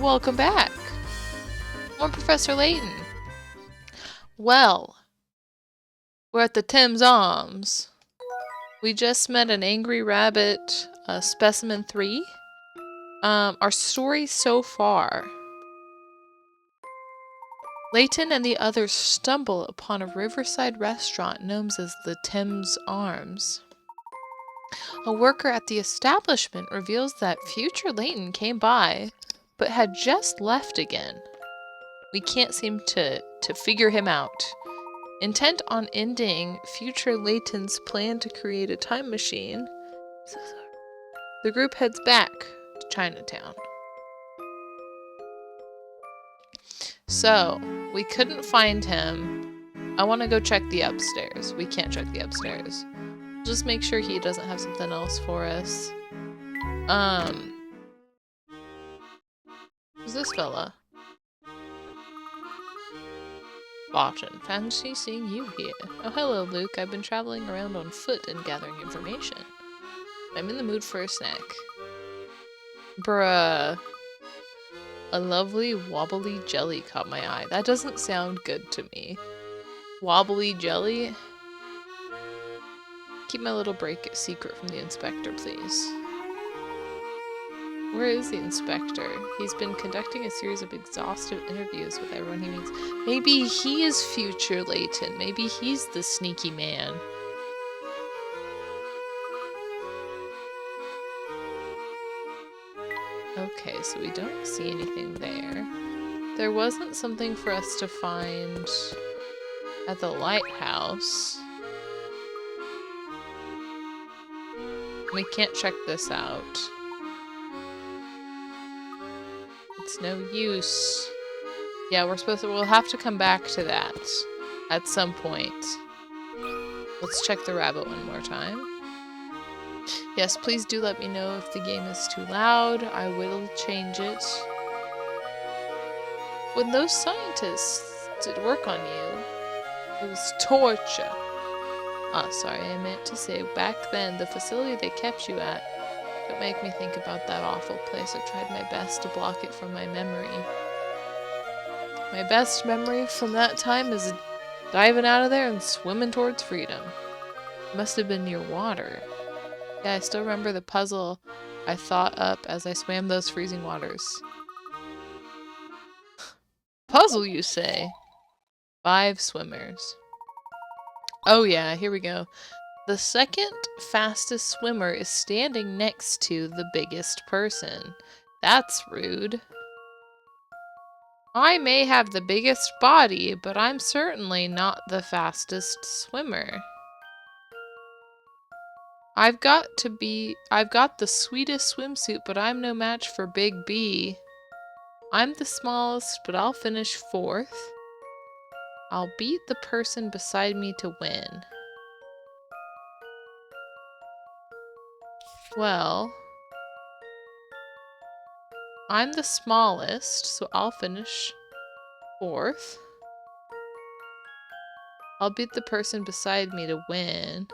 Welcome back. I'm Professor Layton. Well, we're at the Tim's Arms. We just met an angry rabbit, specimen 3. Our story so far. Layton and the others stumble upon a riverside restaurant known as the Tim's Arms. A worker at the establishment reveals that future Layton came by, but had just left again. We can't seem to figure him out. Intent on ending future Layton's plan to create a time machine, the group heads back to Chinatown. So, we couldn't find him. I want to go check the upstairs. We can't check the upstairs. Just make sure he doesn't have something else for us. Who's this fella? Botchin. Fancy seeing you here. Oh, hello, Luke. I've been traveling around on foot and gathering information. I'm in the mood for a snack. Bruh. A lovely wobbly jelly caught my eye. That doesn't sound good to me. Wobbly jelly? Keep my little break secret from the inspector, please. Where is the inspector? He's been conducting a series of exhaustive interviews with everyone he meets. Maybe he is future Layton. Maybe he's the sneaky man. Okay, so we don't see anything there. There wasn't something for us to find at the lighthouse. We can't check this out. It's no use. Yeah, we'll have to come back to that at some point. Let's check the rabbit one more time. Yes, please do let me know if the game is too loud. I will change it. When those scientists did work on you, it was torture. Ah, sorry, I meant to say back then, the facility they kept you at. Don't make me think about that awful place. I tried my best to block it from my memory. My best memory from that time is diving out of there and swimming towards freedom. It must have been near water. Yeah, I still remember the puzzle I thought up as I swam those freezing waters. Puzzle, you say? 5 swimmers. Oh yeah, here we go. The second fastest swimmer is standing next to the biggest person. That's rude. I may have the biggest body, but I'm certainly not the fastest swimmer. I've got the sweetest swimsuit, but I'm no match for Big B. I'm the smallest, but I'll finish 4th. I'll beat the person beside me to win. Well, I'm the smallest, so I'll finish 4th. I'll beat the person beside me to win.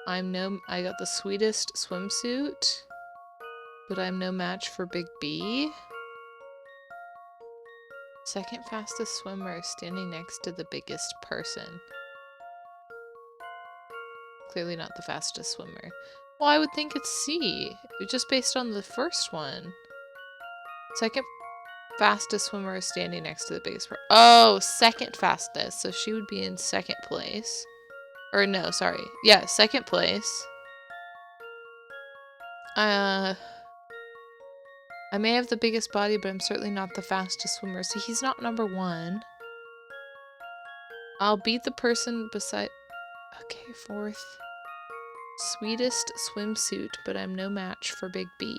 I got the sweetest swimsuit, but I'm no match for Big B. Second fastest swimmer standing next to the biggest person. Clearly not the fastest swimmer. Well, I would think it's C, just based on the first one. Second fastest swimmer is standing next to the biggest person. Oh, second fastest. So she would be in 2nd place. Or no, sorry. Yeah, 2nd place. I may have the biggest body, but I'm certainly not the fastest swimmer. So he's not number 1. I'll beat the person beside... Okay, 4th. Sweetest swimsuit, but I'm no match for Big B.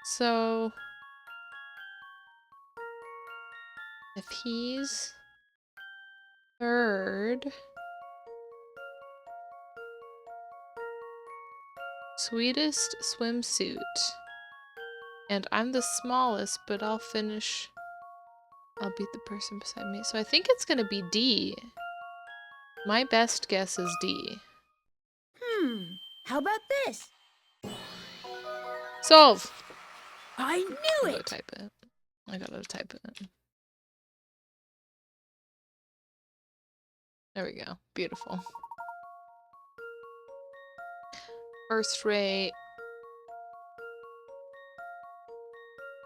So... if he's 3rd... Sweetest swimsuit. And I'm the smallest, but I'll beat the person beside me. So I think it's gonna be D. My best guess is D. How about this? Solve! I knew I gotta it! type it. I gotta type it. There we go. Beautiful. First rate.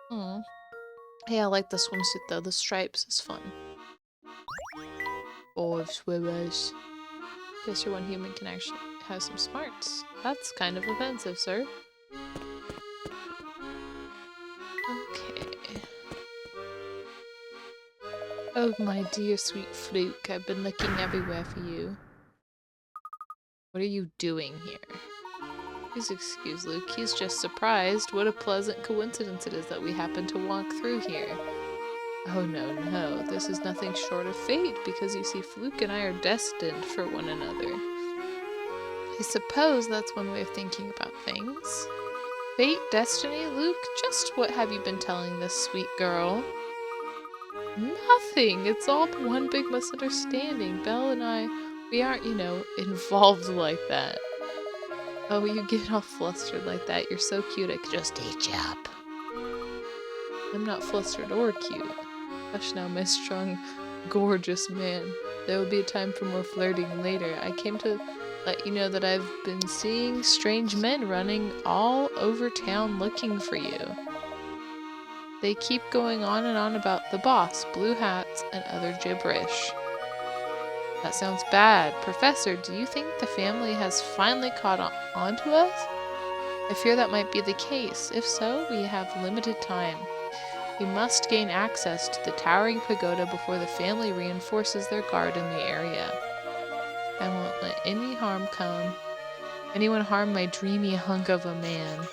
Hmm. Hey, I like the swimsuit though. The stripes is fun. 5 swimmers. Guess your one human can actually have some smarts. That's kind of offensive, sir. Okay. Oh, my dear sweet Fluke, I've been looking everywhere for you. What are you doing here? Please excuse Luke, he's just surprised. What a pleasant coincidence it is that we happen to walk through here. Oh no, no, this is nothing short of fate, because you see Fluke and I are destined for one another. I suppose that's one way of thinking about things. Fate, destiny, Luke? Just what have you been telling this sweet girl? Nothing! It's all one big misunderstanding. Belle and I, we aren't, you know, involved like that. Oh, you get all flustered like that. You're so cute, I could just eat you up. I'm not flustered or cute. Hush now, my strong, gorgeous man. There will be a time for more flirting later. I came to let you know that I've been seeing strange men running all over town looking for you. They keep going on and on about the boss, blue hats, and other gibberish. That sounds bad. Professor, do you think the family has finally caught on to us? I fear that might be the case. If so, we have limited time. We must gain access to the towering pagoda before the family reinforces their guard in the area. I won't let any harm come. Anyone harm my dreamy hunk of a man.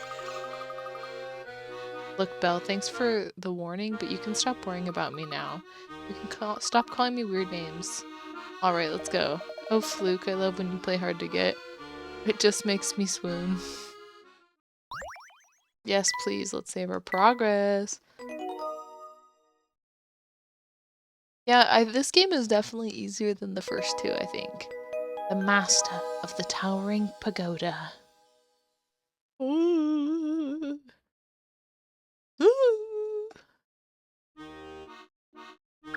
Look, Belle, thanks for the warning, but you can stop worrying about me now. You can stop calling me weird names. Alright, let's go. Oh, Fluke, I love when you play hard to get. It just makes me swoon. Yes, please, let's save our progress. Yeah, this game is definitely easier than the first two, I think. The Master of the Towering Pagoda. Ooh. Ooh.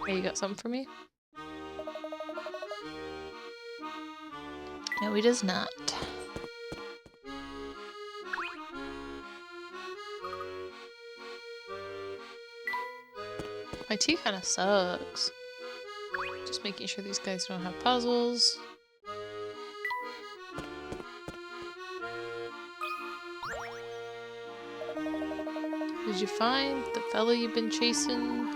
Hey, you got something for me? No, he does not. My tea kind of sucks. Just making sure these guys don't have puzzles. Did you find the fellow you've been chasing?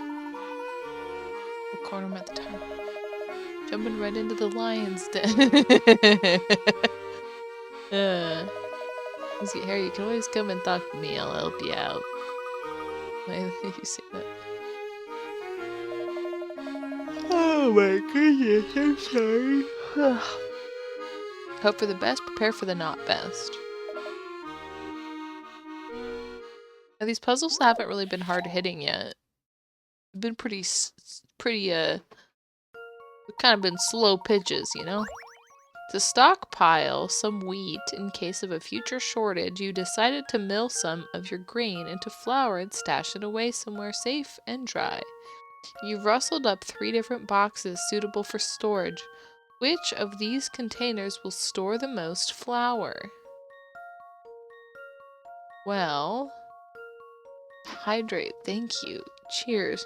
We'll corner him at the time. Jumping right into the lion's den. Easy, Harry, you can always come and talk to me. I'll help you out. Why did you say that? Oh my goodness, I'm sorry. Hope for the best, prepare for the not best. Now, these puzzles haven't really been hard hitting yet. They've been pretty, we've kind of been slow pitches, you know? To stockpile some wheat in case of a future shortage, you decided to mill some of your grain into flour and stash it away somewhere safe and dry. You've rustled up 3 different boxes suitable for storage. Which of these containers will store the most flour? Well, hydrate, thank you. Cheers.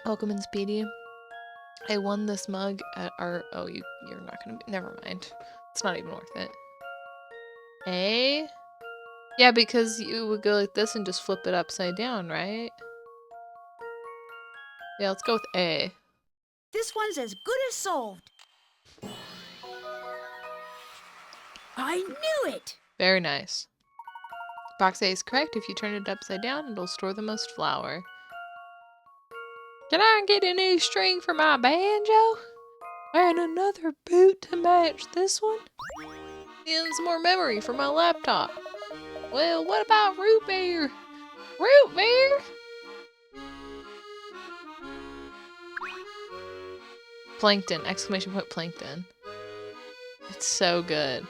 Welcome in, Speedy. I won this mug at our... Oh, you're not gonna be... Never mind. It's not even worth it. A? Yeah, because you would go like this and just flip it upside down, right? Yeah, let's go with A. This one's as good as solved. I knew it! Very nice. Box A is correct. If you turn it upside down, it'll store the most flour. Can I get a new string for my banjo? And another boot to match this one? And some more memory for my laptop. Well, what about root beer? Root beer? Plankton! Exclamation point plankton. It's so good.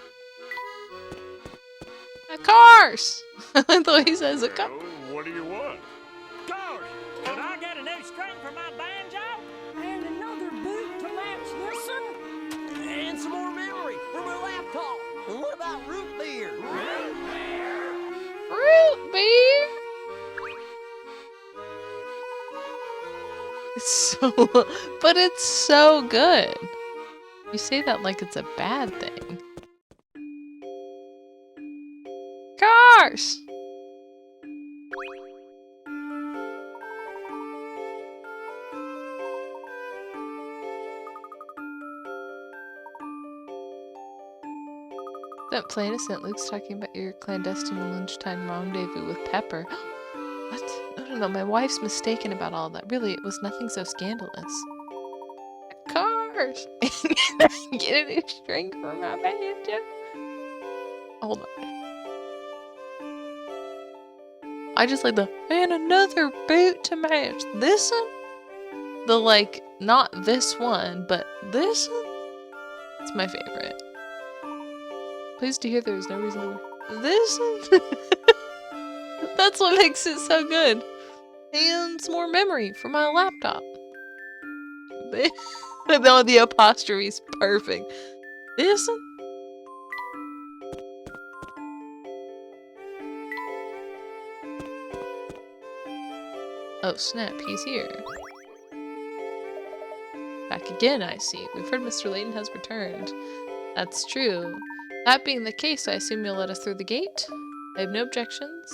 Cars! I like the way he says it. Well, what do you want? Gosh, could I get a new string for my banjo? And another boot to match this one? And some more memory for my laptop. And what about root beer? Root beer? It's so, but it's so good. You say that like it's a bad thing. Cars! That plain innocent Luke's talking about your clandestine lunchtime rendezvous with Pepper. What? No, my wife's mistaken about all that. Really, it was nothing so scandalous. Cars! Get a new string for my banjo. Hold on. I just like the, and another boot to match this one? The, like, not this one, but this one? It's my favorite. Pleased to hear there is no reason to worry. This one? That's what makes it so good. And some more memory for my laptop. No, the apostrophe's perfect. This one? Oh snap, he's here. Back again, I see. We've heard Mr. Layton has returned. That's true. That being the case, I assume you'll let us through the gate? I have no objections.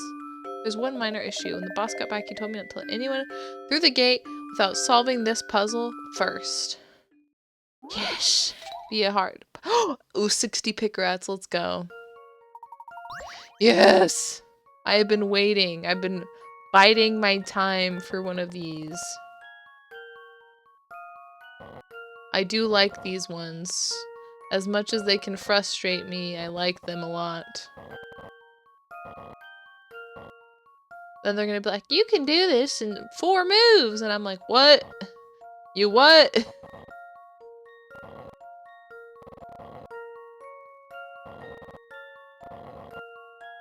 There's one minor issue. When the boss got back, he told me not to let anyone through the gate without solving this puzzle first. Yes! Via heart. Ooh, 60 pick rats. Let's go. Yes! I have been waiting. I've been biding my time for one of these. I do like these ones. As much as they can frustrate me, I like them a lot. Then they're gonna be like, you can do this in 4 moves! And I'm like, what? You what?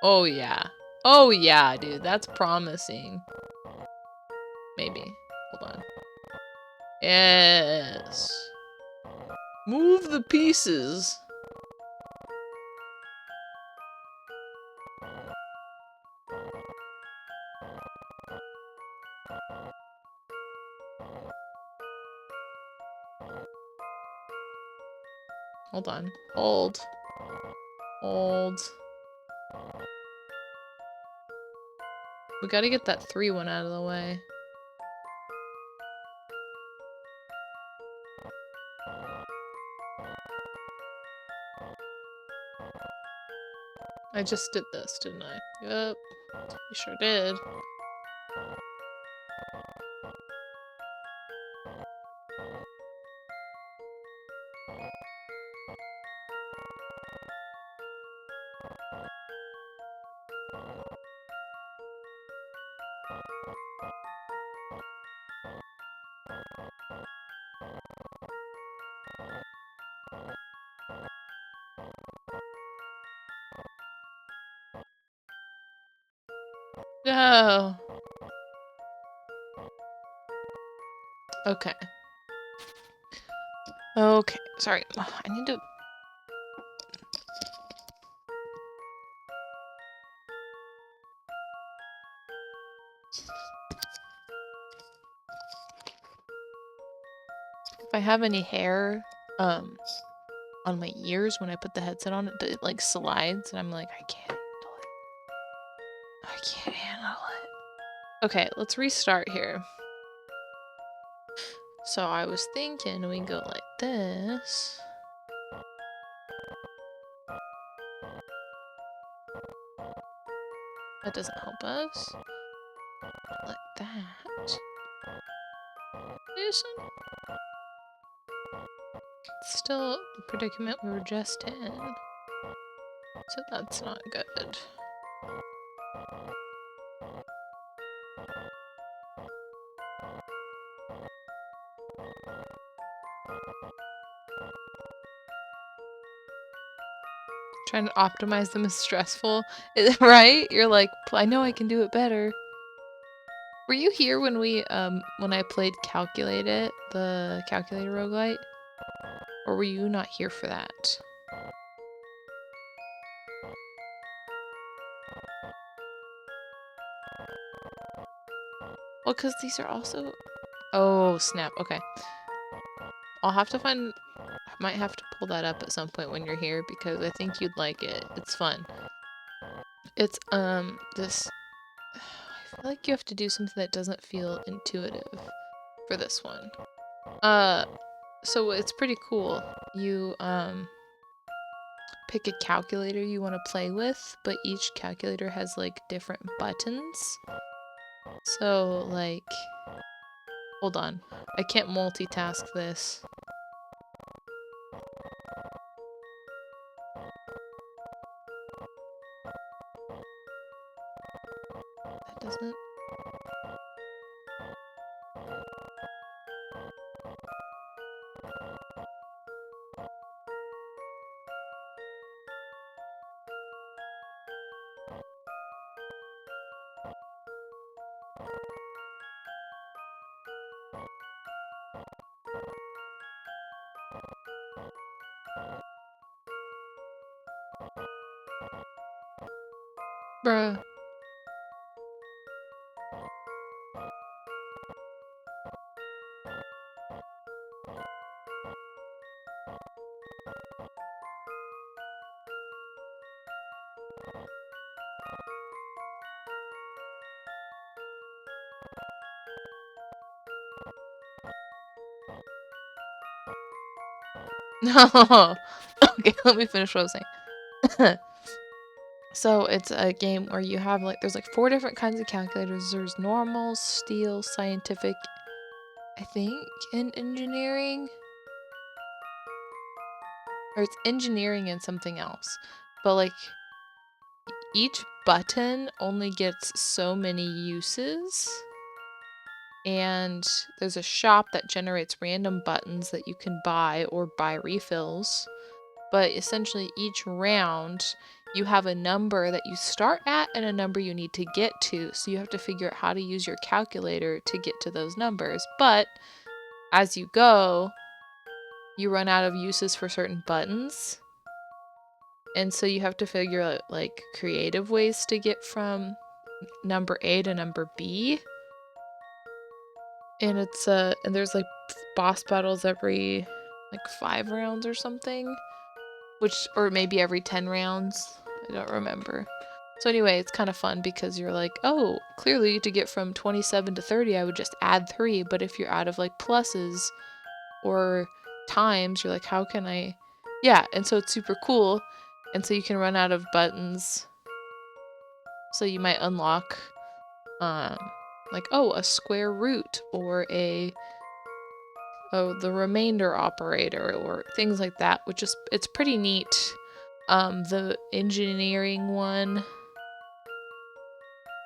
Oh yeah. Oh yeah, dude. That's promising. Maybe. Hold on. Yes. Move the pieces. Hold on. Hold. Hold. We gotta get that 3 one out of the way. I just did this, didn't I? Yep. You sure did. No. Okay. Okay. Sorry. I need to... If I have any hair, on my ears when I put the headset on, it like slides, and I'm like, I can't handle it. I can't handle it. Okay, let's restart here. So I was thinking we go like this. That doesn't help us. Like that. This one. Still the predicament we were just in. So that's not good. Trying to optimize them is stressful, right? You're like, I know I can do it better. Were you here when when I played Calculate It, the calculator roguelite? Or were you not here for that? Well, because these are also... Oh, snap. Okay. I'll have to find... I might have to pull that up at some point when you're here because I think you'd like it. It's fun. It's, this... I feel like you have to do something that doesn't feel intuitive for this one. So it's pretty cool. You, pick a calculator you want to play with, but each calculator has, like, different buttons. So, like... Hold on. I can't multitask this. That doesn't... Bruh. No. Okay, let me finish what I was saying. So it's a game where you have like there's like 4 different kinds of calculators. There's normal, steel, scientific, I think, and engineering. Or it's engineering and something else. But like each button only gets so many uses. And there's a shop that generates random buttons that you can buy or buy refills. But essentially each round you have a number that you start at and a number you need to get to. So you have to figure out how to use your calculator to get to those numbers. But as you go, you run out of uses for certain buttons. And so you have to figure out like creative ways to get from number A to number B. And it's and there's like boss battles every like 5 rounds or something. Or maybe every 10 rounds. I don't remember. So anyway, it's kind of fun because you're like, oh, clearly to get from 27 to 30, I would just add 3. But if you're out of like pluses or times, you're like, how can I? Yeah, and so it's super cool. And so you can run out of buttons. So you might unlock, like, oh, a square root or the remainder operator or things like that, which is, it's pretty neat. The engineering one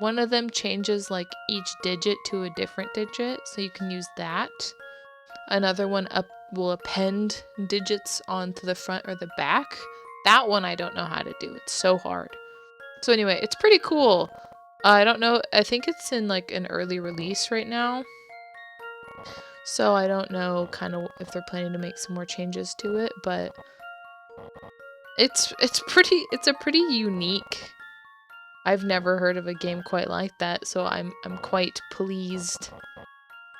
of them changes like each digit to a different digit, so you can use that. Another one will append digits onto the front or the back. That one I don't know how to do. It's so hard. So anyway, it's pretty cool. I don't know. I think it's in like an early release right now. So I don't know kind of if they're planning to make some more changes to it, but it's a pretty unique. I've never heard of a game quite like that, so I'm quite pleased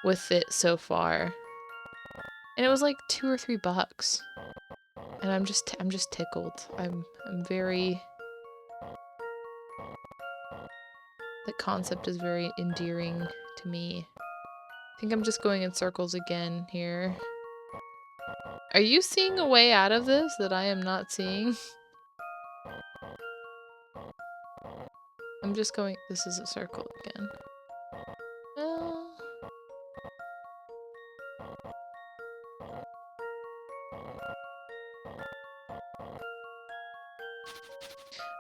with it so far. And it was like $2 or $3. And I'm just tickled. I'm very... The concept is very endearing to me. I think I'm just going in circles again here. Are you seeing a way out of this that I am not seeing? I'm just going... This is a circle again.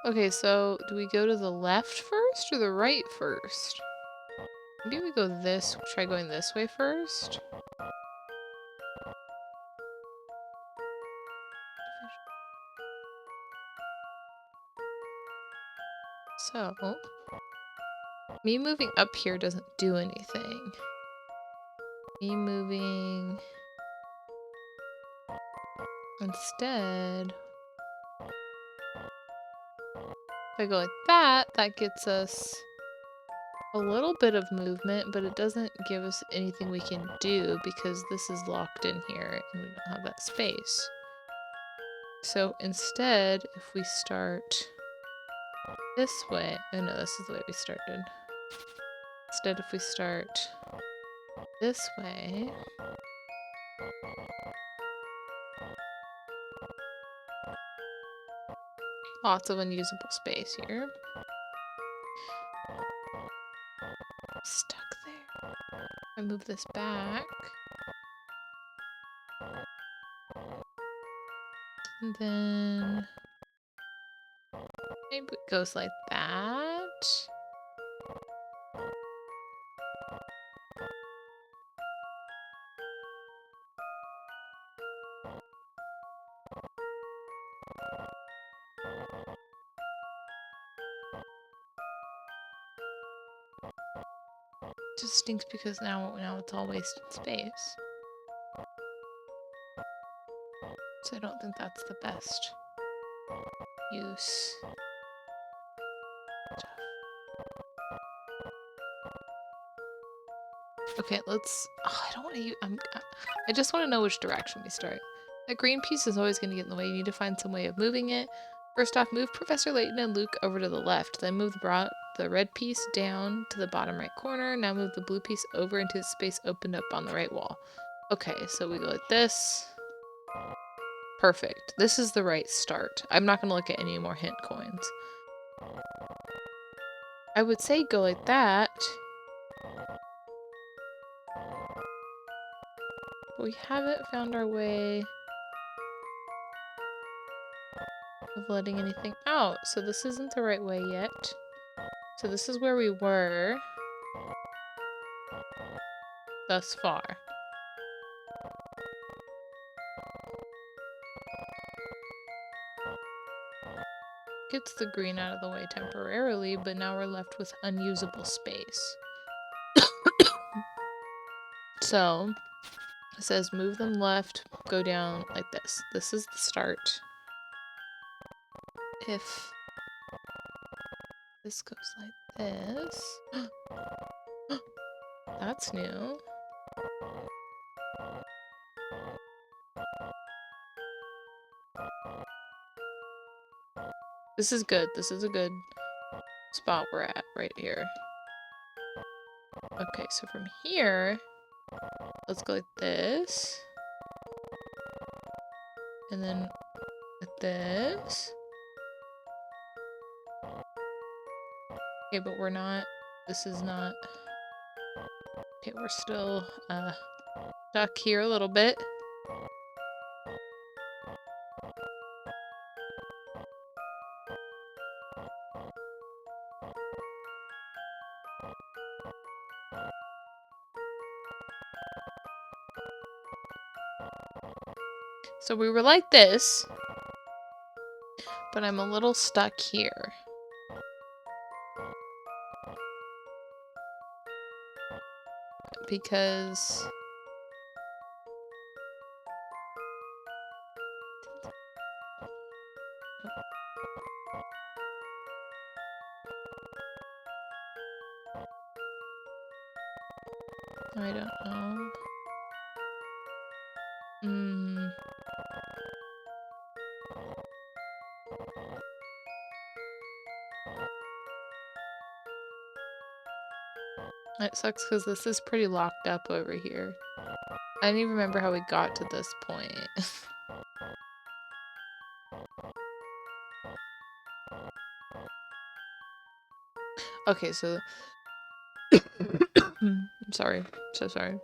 Okay, so do we go to the left first or the right first? Maybe we go try going this way first. So, me moving up here doesn't do anything. Me moving... Instead... If I go like that, that gets us a little bit of movement, but it doesn't give us anything we can do because this is locked in here and we don't have that space. So instead, if we start this way, oh no, this is the way we started. Instead, if we start this way, lots of unusable space here. Stuck there. I move this back. And then maybe it goes like that. Just stinks because now it's all wasted space. So I don't think that's the best use. Okay, let's. Oh, I don't want to use. I just want to know which direction we start. That green piece is always going to get in the way. You need to find some way of moving it. First off, move Professor Layton and Luke over to the left. Then move the red piece down to the bottom right corner. Now move the blue piece over into the space opened up on the right wall. Okay, so we go like this. Perfect. This is the right start. I'm not going to look at any more hint coins. I would say go like that. But we haven't found our way of letting anything out. So this isn't the right way yet. So this is where we were thus far. Gets the green out of the way temporarily, but now we're left with unusable space. So it says move them left, go down like this. This is the start. If this goes like this, that's new. This is good. This is a good spot we're at right here. Okay, so from here, let's go like this. And then like this. Okay, but we're not, this is not, okay, we're still stuck here a little bit. So we were like this, but I'm a little stuck here. Because I don't know. It sucks because this is pretty locked up over here. I don't even remember how we got to this point. Okay, so I'm sorry. So sorry.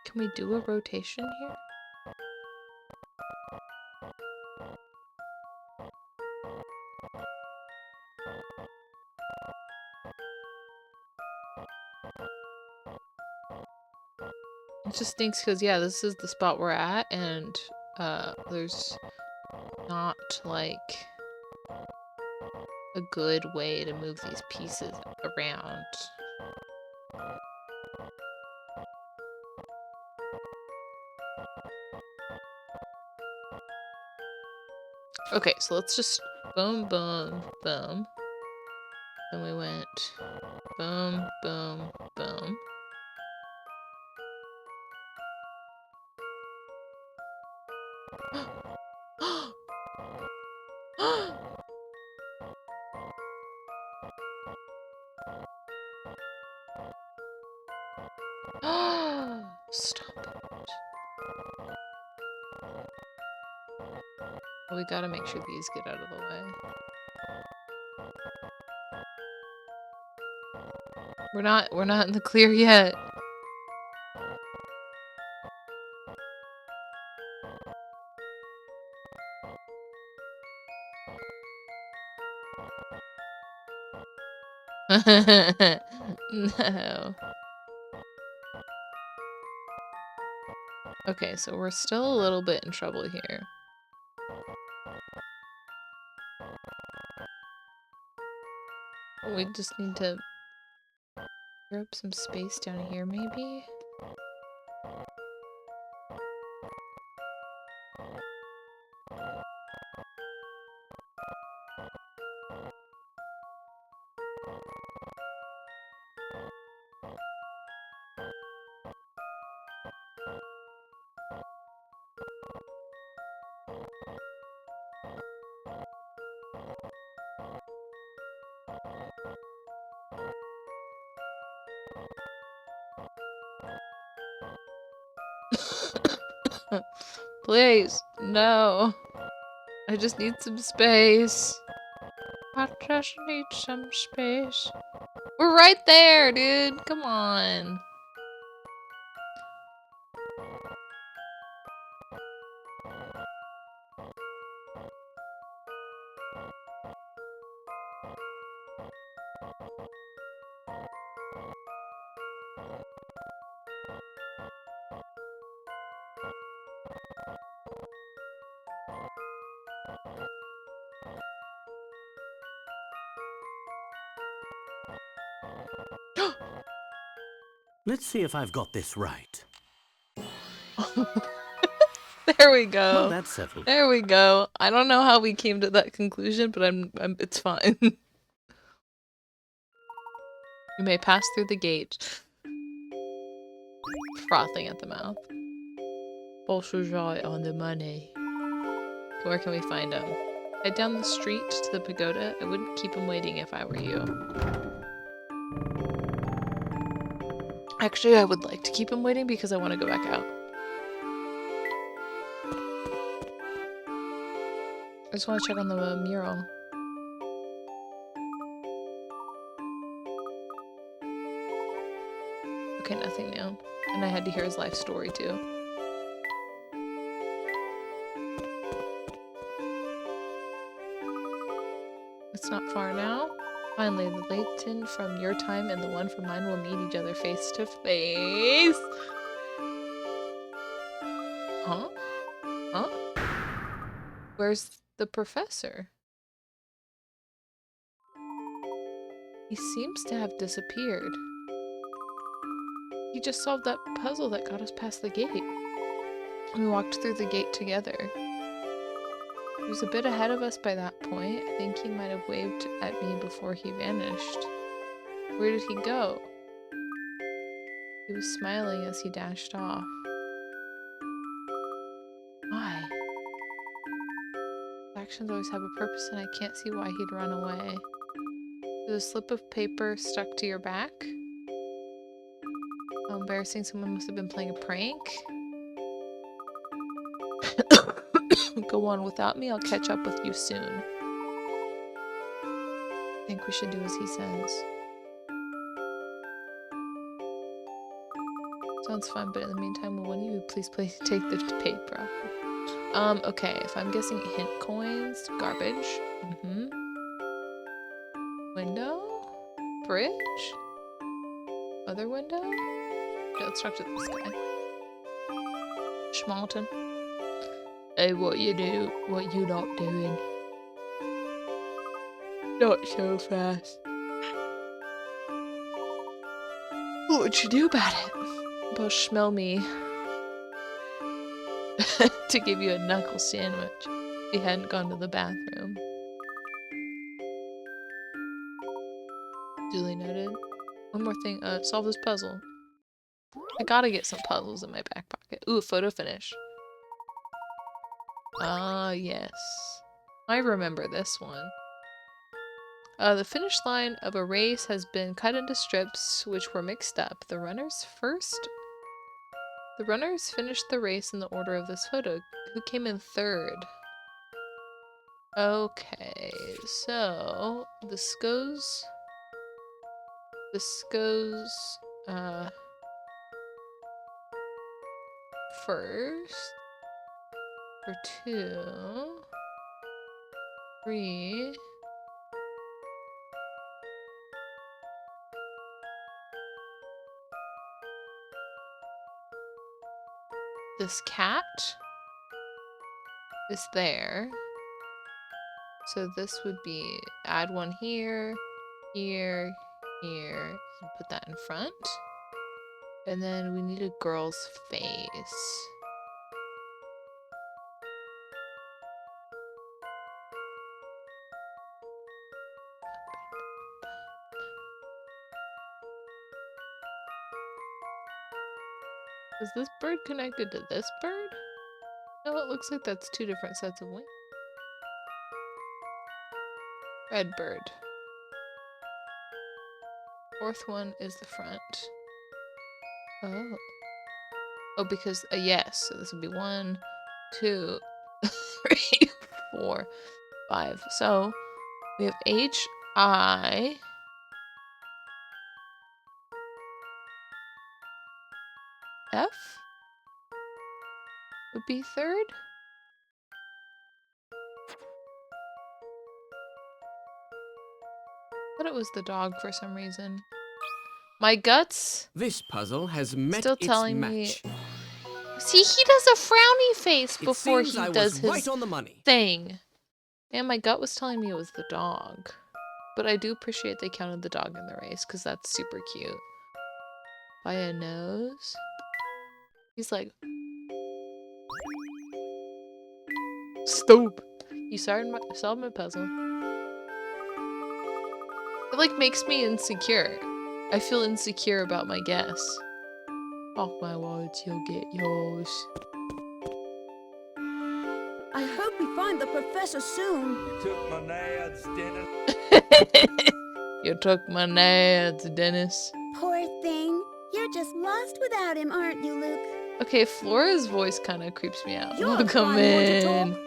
Can we do a rotation here? It just stinks because, yeah, this is the spot we're at, and there's not like a good way to move these pieces around. Okay, so let's just boom, boom, boom. Then we went boom, boom, boom. Stop it. We gotta make sure these get out of the way. We're not in the clear yet. No. Okay, so we're still a little bit in trouble here. We just need to clear up some space down here, maybe? Please, no. I just need some space. I just need some space. We're right there, dude. Come on. Let's see if I've got this right. There we go. Well, that's settled. There we go. I don't know how we came to that conclusion, but it's fine. You may pass through the gate. Frothing at the mouth. Bolshoi on the money. Where can we find him? Head down the street to the pagoda. I wouldn't keep him waiting if I were you. Actually, I would like to keep him waiting because I want to go back out. I just want to check on the mural. Okay, nothing new. And I had to hear his life story too. It's not far now. Finally, the Layton from your time and the one from mine will meet each other face to face. Huh? Huh? Where's the professor? He seems to have disappeared. He just solved that puzzle that got us past the gate. We walked through the gate together. He was a bit ahead of us by that point. I think he might have waved at me before he vanished. Where did he go? He was smiling as he dashed off. Why? His actions always have a purpose and I can't see why he'd run away. There's a slip of paper stuck to your back. How embarrassing, someone must have been playing a prank. Go on without me, I'll catch up with you soon. I think we should do as he says. Sounds fun, but in the meantime, will one of you please take the paper? Okay, if I'm guessing hint coins, garbage. Window? Bridge? Other window? Okay, let's talk to this guy. Schmalton. Hey, what you do? What you not doing? Not so fast. What'd you do about it? About smell me to give you a knuckle sandwich. You hadn't gone to the bathroom. Duly noted. One more thing. Solve this puzzle. I gotta get some puzzles in my back pocket. Ooh, photo finish. Ah, yes. I remember this one. The finish line of a race has been cut into strips which were mixed up. The runners finished the race in the order of this photo. Who came in third? Okay, so this goes first for 2, 3. This cat is there. So this would be add one here, here, here, and put that in front. And then we need a girl's face. Is this bird connected to this bird? No, it looks like that's 2 different sets of wings. Red bird. 4th one is the front. Oh. Oh, because, yes. So this would be 1, 2, 3, 4, 5. So we have H, I. F would be 3rd. I thought it was the dog for some reason. My guts This puzzle has met still its telling match. me. See, he does a frowny face It before seems he I does was his right on the money. thing. And my gut was telling me it was the dog. But I do appreciate they counted the dog in the race because that's super cute. By a nose. He's like, stop. You solved my puzzle. It like makes me insecure. I feel insecure about my guess. Oh my words, you'll get yours. I hope we find the professor soon. You took my nads, Dennis. You took my nads, Dennis. Poor thing. You're just lost without him, aren't you, Luke? Okay, Flora's voice kind of creeps me out. You're a Welcome fine one to in. talk.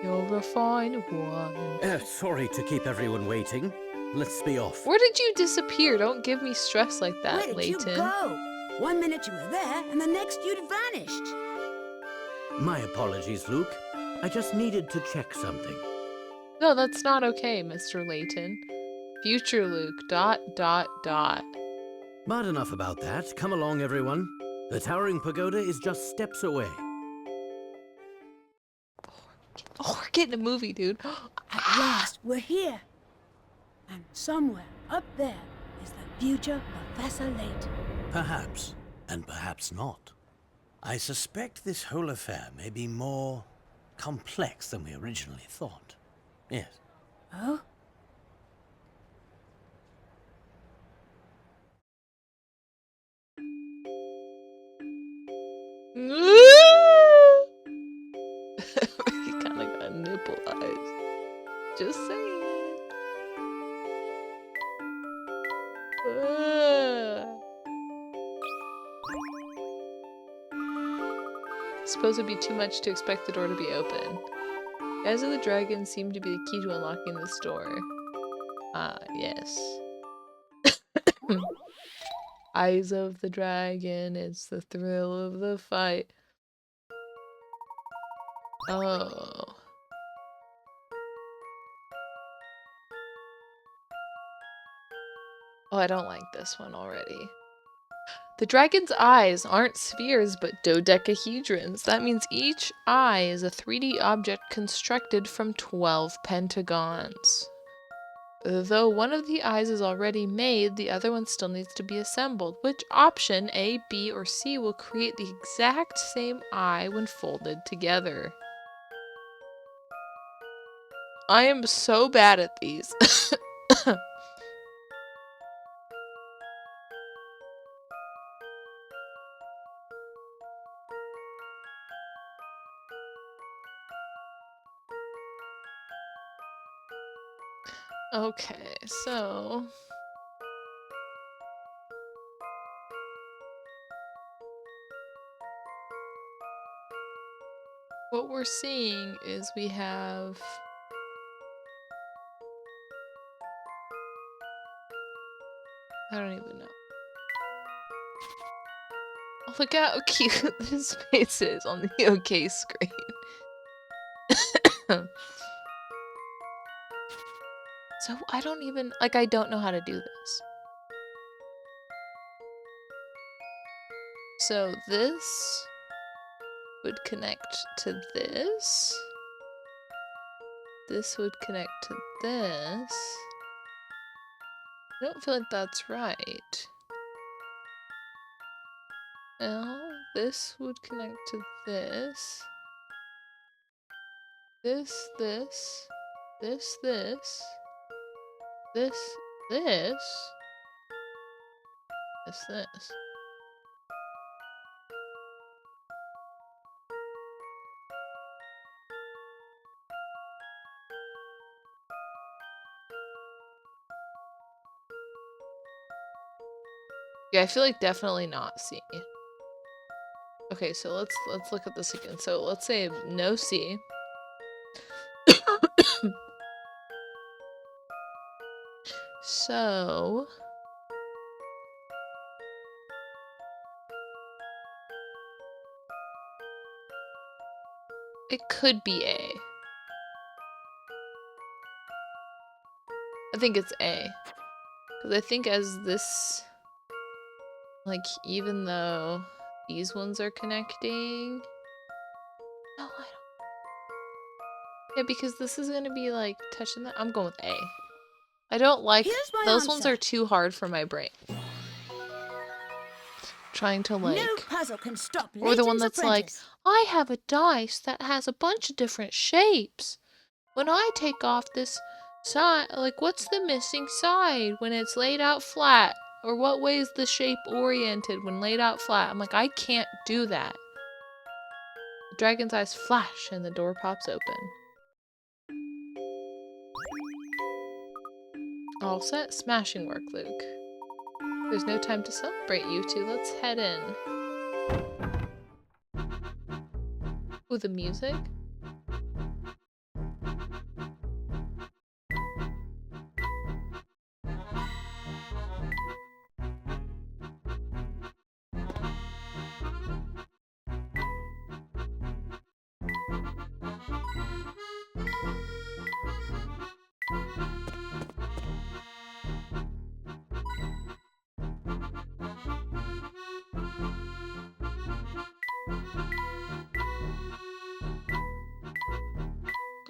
You're a fine one. Sorry to keep everyone waiting. Let's be off. Where did you disappear? Don't give me stress like that, Where did you Layton. go? One minute you were there, and the next you'd vanished. My apologies, Luke. I just needed to check something. No, that's not okay, Mr. Layton. Future Luke, ... But enough about that. Come along, everyone. The towering pagoda is just steps away. Oh, we're getting a movie, dude. At last, we're here. And somewhere up there is the future Professor Layton. Perhaps, and perhaps not. I suspect this whole affair may be more complex than we originally thought. Yes. Oh? He kind of got nipple eyes. Just saying. Suppose it'd be too much to expect the door to be open. Eyes of the dragon seem to be the key to unlocking this door. Ah, yes. Eyes of the dragon, it's the thrill of the fight. Oh. Oh, I don't like this one already. The dragon's eyes aren't spheres but dodecahedrons. That means each eye is a 3D object constructed from 12 pentagons. Though one of the eyes is already made, the other one still needs to be assembled. Which option, A, B, or C, will create the exact same eye when folded together? I am so bad at these. Okay, so... what we're seeing is we have... I don't even know. Oh, look how cute this face is on the OK screen. So I don't even... like, I don't know how to do this. So this would connect to this. This would connect to this. I don't feel like that's right. Now, this would connect to this. This, this, this, this, this, this. Yeah, I feel like definitely not C. Okay, so let's look at this again. So let's say no C. So it could be A. I think it's A. Because I think as this, like, even though these ones are connecting. No, I don't. Yeah, because this is gonna be like touching that. I'm going with A. I don't like Here's my those answer. ones are too hard for my brain. Trying to like, No puzzle can stop or the one Layton's that's apprentice. like, I have a dice that has a bunch of different shapes. When I take off this side, like, what's the missing side when it's laid out flat? Or what way is the shape oriented when laid out flat? I'm like, I can't do that. The dragon's eyes flash and the door pops open. All set. Smashing work, Luke. There's no time to celebrate, you two. Let's head in. Ooh, the music?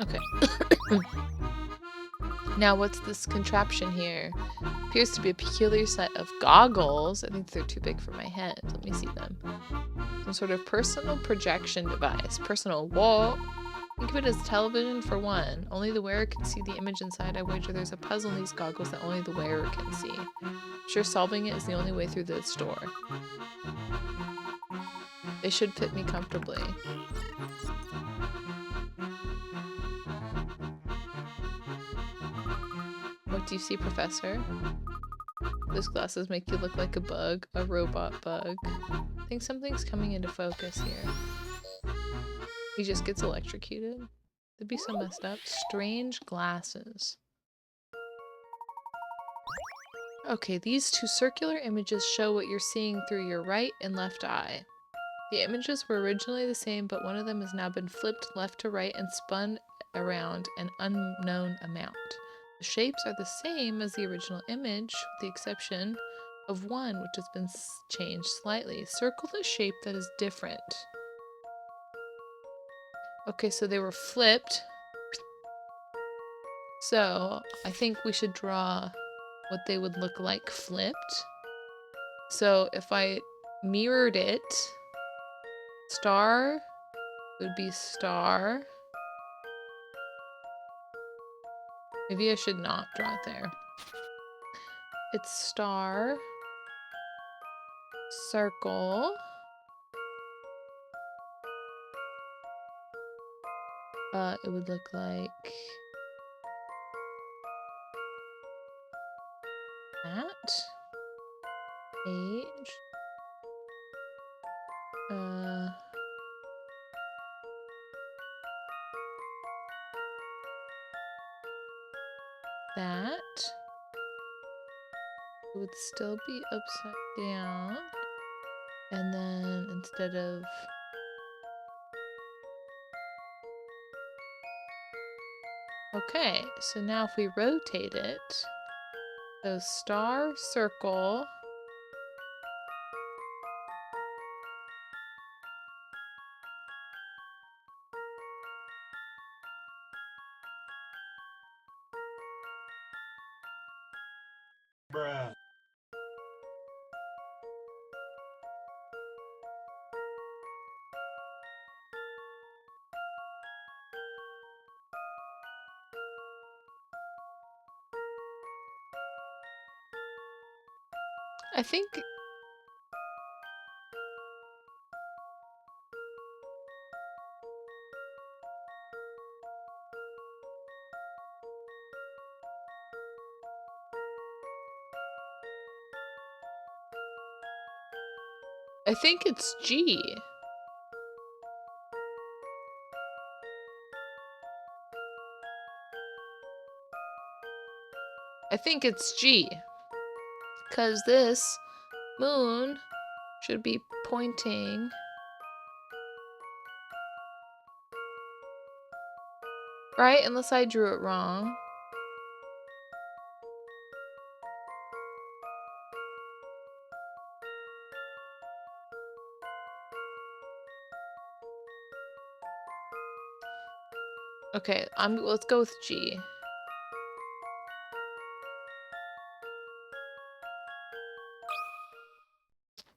Okay. Now, what's this contraption here? Appears to be a peculiar set of goggles. I think they're too big for my head. Let me see them. Some sort of personal projection device. Personal what? Think of it as television for one. Only the wearer can see the image inside. I wager there's a puzzle in these goggles that only the wearer can see. I'm sure solving it is the only way through the store. They should fit me comfortably. What do you see, Professor? Those glasses make you look like a bug, a robot bug. I think something's coming into focus here. He just gets electrocuted? That'd be so messed up. Strange glasses. Okay, these two circular images show what you're seeing through your right and left eye. The images were originally the same, but one of them has now been flipped left to right and spun around an unknown amount. The shapes are the same as the original image, with the exception of 1, which has been changed slightly. Circle the shape that is different. Okay, so they were flipped. So I think we should draw what they would look like flipped. So if I mirrored it, star would be star. Maybe I should not draw it there. It's star, circle, it would look like that. Page. That. It would still be upside down. And then instead of okay, so now if we rotate it, so star, circle, Bruh. I think it's G. I think it's G. Because this moon should be pointing right, unless I drew it wrong. Okay, let's go with G.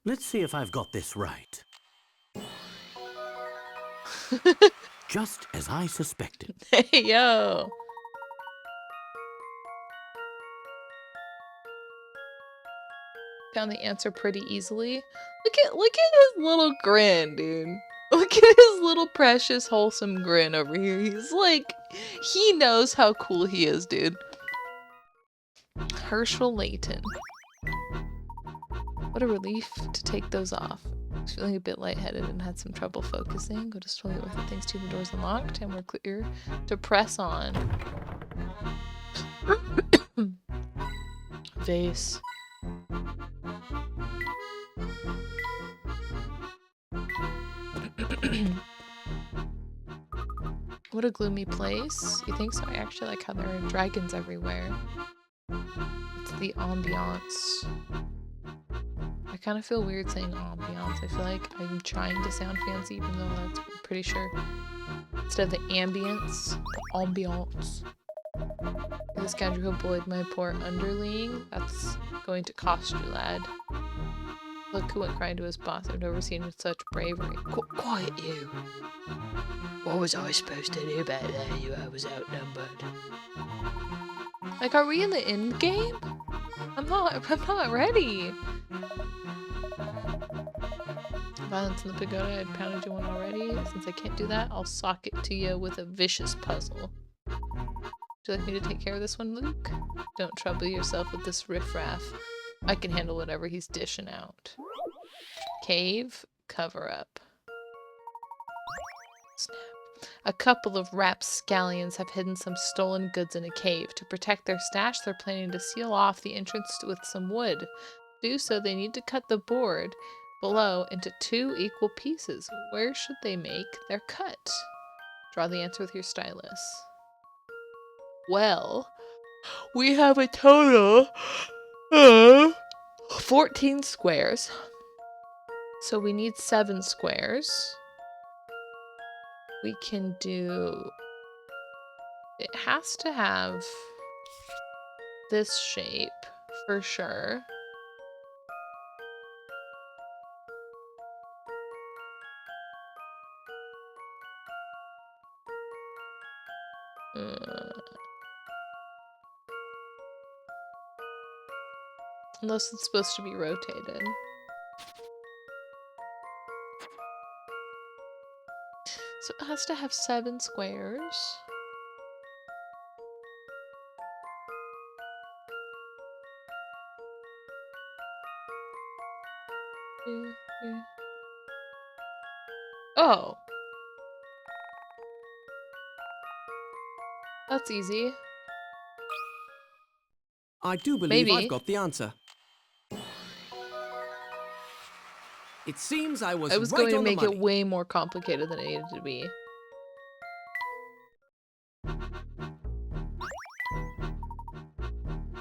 Let's see if I've got this right. Just as I suspected. Hey, yo. Found the answer pretty easily. Look at his little grin, dude. Look at his little precious wholesome grin over here. He's like, he knows how cool he is, dude. Herschel Layton. What a relief to take those off. I was feeling a bit lightheaded and had some trouble focusing. Go to toilet with it thanks to the doors unlocked and we're clear to press on. Vase. What a gloomy place. You think so? I actually like how there are dragons everywhere. It's the ambiance. I kind of feel weird saying ambiance. I feel like I'm trying to sound fancy, even though that's pretty sure. Instead of the ambience, the ambiance. The scoundrel who bullied my poor underling. That's going to cost you, lad. Look who went crying to his boss. I've never seen with such bravery. Quiet, you. What was I supposed to do about that? I was outnumbered. Like, are we in the end game? I'm not ready. Violence in the pagoda. I had pounded you one already. Since I can't do that, I'll sock it to you with a vicious puzzle. Would you like me to take care of this one, Luke? Don't trouble yourself with this riffraff. I can handle whatever he's dishing out. Cave, cover up. Snap. A couple of rapscallions have hidden some stolen goods in a cave. To protect their stash, they're planning to seal off the entrance with some wood. To do so, they need to cut the board below into 2 equal pieces. Where should they make their cut? Draw the answer with your stylus. Well, we have a total of 14 squares. So we need 7 squares. We can do... It has to have this shape for sure. Unless it's supposed to be rotated. So it has to have 7 squares. Oh! That's easy. I do believe Maybe. I've got the answer. It seems I was I was right going to on the make money. it way more complicated than it needed to be.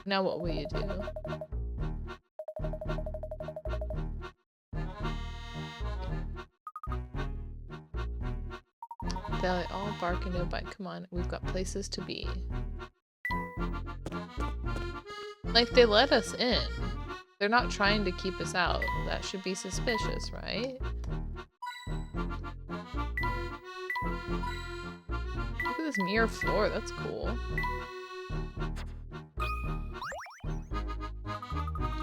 Now what will you do? They all bark and no bite. Come on, we've got places to be. Like, they let us in. They're not trying to keep us out. That should be suspicious, right? Look at this mirror floor. That's cool.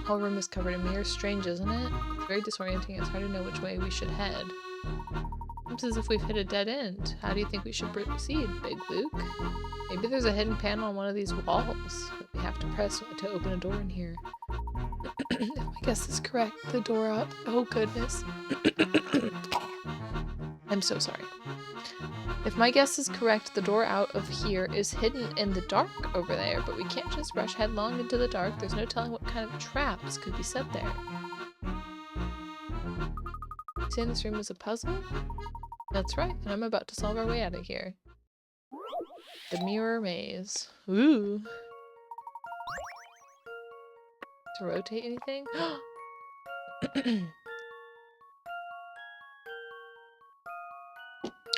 Whole room is covered in mirrors. Strange, isn't it? It's very disorienting. It's hard to know which way we should head. Seems as if we've hit a dead end. How do you think we should proceed, Big Luke? Maybe there's a hidden panel on one of these walls that we have to press to open a door in here. If my guess is correct, the door out. Oh goodness. I'm so sorry. If my guess is correct, the door out of here is hidden in the dark over there, but we can't just rush headlong into the dark. There's no telling what kind of traps could be set there. Saying this room is a puzzle? That's right, and I'm about to solve our way out of here. The mirror maze. Ooh. To rotate anything?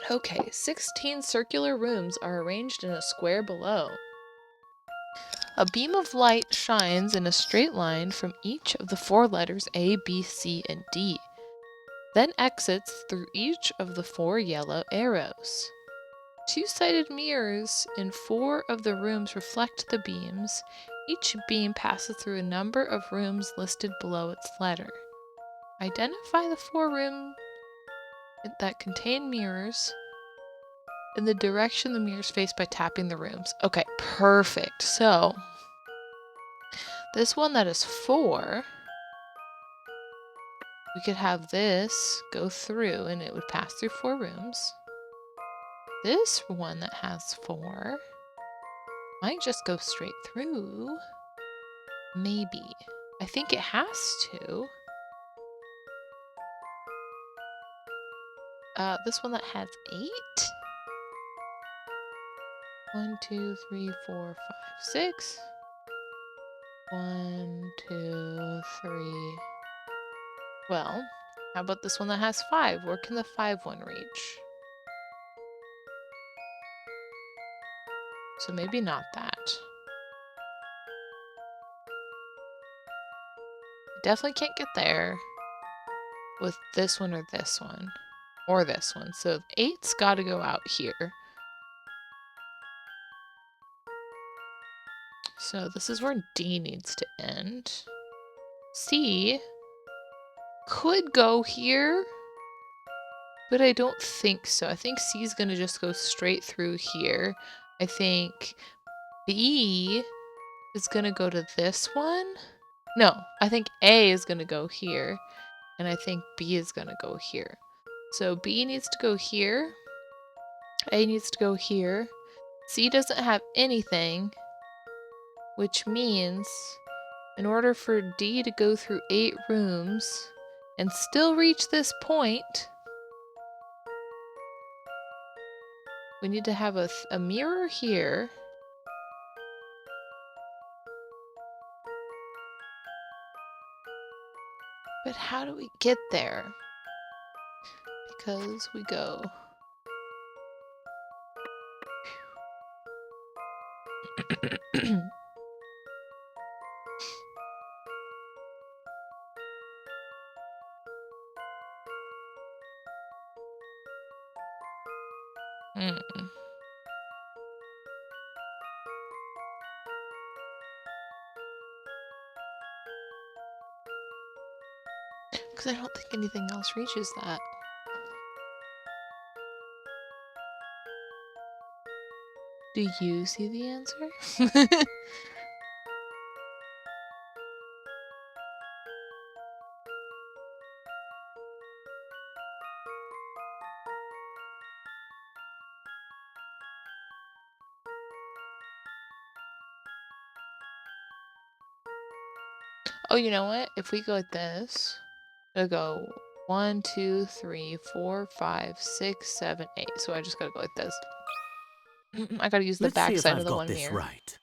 Okay, 16 circular rooms are arranged in a square below. A beam of light shines in a straight line from each of the 4 letters A, B, C, and D, then exits through each of the 4 yellow arrows. 2-sided mirrors in 4 of the rooms reflect the beams. Each beam passes through a number of rooms listed below its letter. Identify the 4 rooms that contain mirrors in the direction the mirrors face by tapping the rooms. Okay, perfect. So, this one that is 4, we could have this go through and it would pass through 4 rooms. This one that has 4 might just go straight through. Maybe. I think it has to. This one that has 8? 1, 2, 3, 4, 5, 6. 1, 2, 3. Well, how about this one that has 5? Where can the 5 one reach? So maybe not that. Definitely can't get there with this one or this one. Or this one. So 8's got to go out here. So this is where D needs to end. C could go here, but I don't think so. I think C is going to just go straight through here. I think B is going to go to this one. No, I think A is going to go here, and I think B is going to go here. So B needs to go here. A needs to go here. C doesn't have anything, which means in order for D to go through 8 rooms and still reach this point, we need to have a mirror here. how do we get there? Because we go. Hmm. Because I don't think anything else reaches that. Do you see the answer? Oh, you know what? If we go like this, it'll go 1, 2, 3, 4, 5, 6, 7, 8. So I just gotta go like this. I gotta use the Let's see back if side I've of the got one this mirror. right.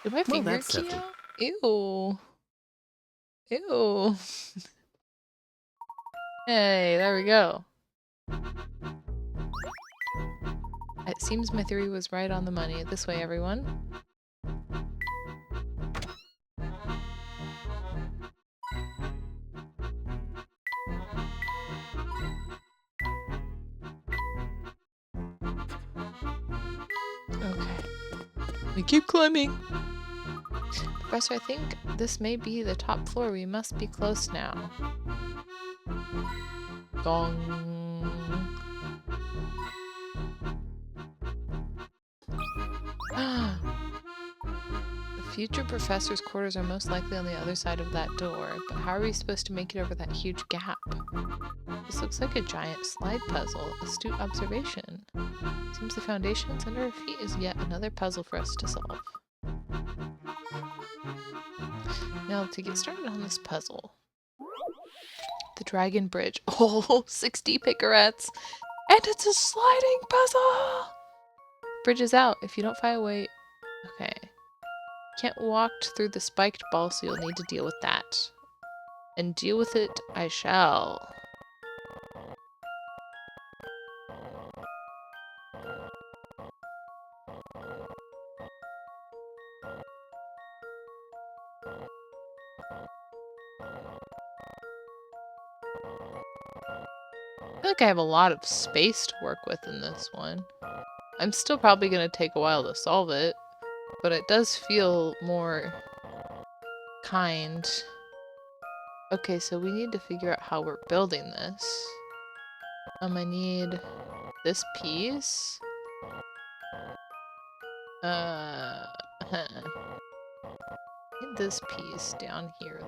Did my Well, finger that's key settled. out? Ew. Ew. Hey, there we go. It seems my theory was right on the money. This way, everyone. Okay. We keep climbing. Professor, I think this may be the top floor. We must be close now. Gong. The future professor's quarters are most likely on the other side of that door, but how are we supposed to make it over that huge gap? This looks like a giant slide puzzle. Astute observation. Seems the foundations under our feet is yet another puzzle for us to solve. Now, to get started on this puzzle. The Dragon Bridge. Oh, 60 picarettes! And it's a sliding puzzle! Bridge is out. If you don't find a way... Okay. Can't walk through the spiked ball, so you'll need to deal with that. And deal with it I shall. I feel like I have a lot of space to work with in this one. I'm still probably going to take a while to solve it, but it does feel more kind. Okay, so we need to figure out how we're building this. I need this piece. Need this piece down here.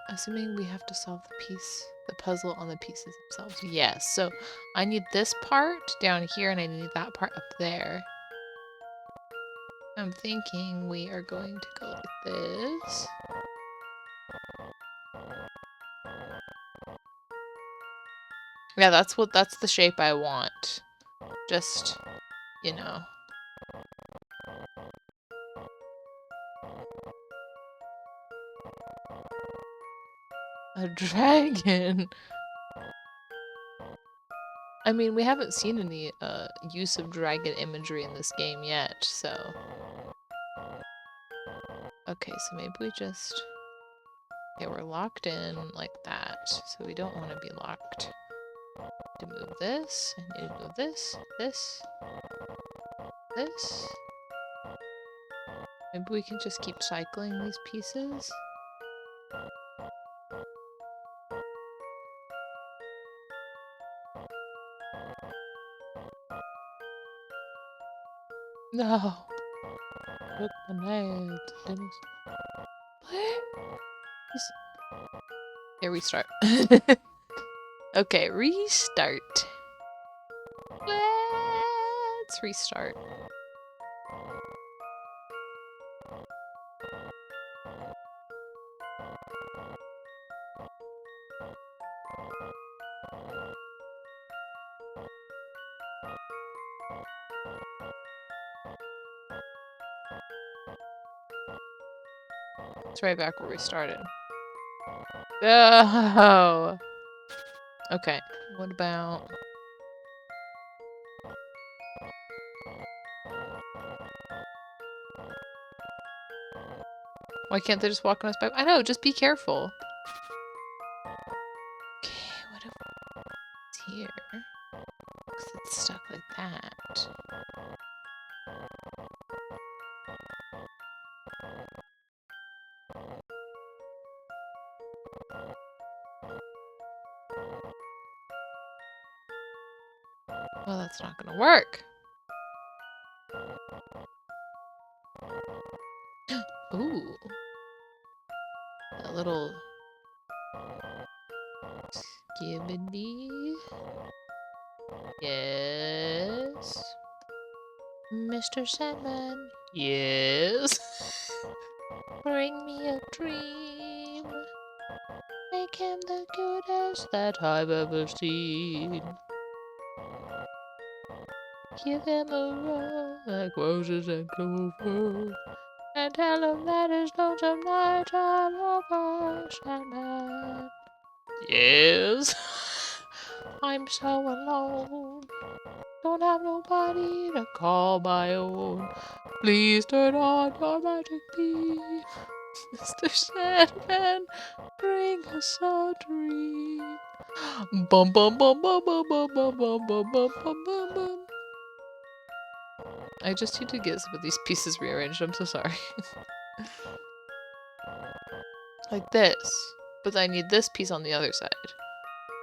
Assuming we have to solve the puzzle on the pieces themselves. Yes, so I need this part down here and I need that part up there. I'm thinking we are going to go like this. Yeah, that's the shape I want. Just, you know. A dragon. I mean, we haven't seen any use of dragon imagery in this game yet, so. Okay, so maybe we just... Okay, we're locked in like that, so we don't want to be locked. To move this, I need to move this, this. Maybe we can just keep cycling these pieces. No. Look, my legs. Please. Here we start. Okay, restart. Let's restart. It's right back where we started. Oh. Okay. What about... Why can't they just walk on us by? I know, just be careful. Okay, what if it's here? Because it's stuck like that. Well, that's not gonna work. Ooh. That little... Skibbity. Yes. Mr. Sandman. Yes. Bring me a dream. Make him the cutest that I've ever seen. Give him a rose like roses and clover. And tell him that his lonesome nights are over, Sandman. Yes. I'm so alone. Don't have nobody to call my own. Please turn on your magic beam. Mr. Sandman, bring us a dream. Bum bum bum bum bum bum bum bum bum bum bum bum bum. I just need to get some of these pieces rearranged. I'm so sorry. Like this. But I need this piece on the other side.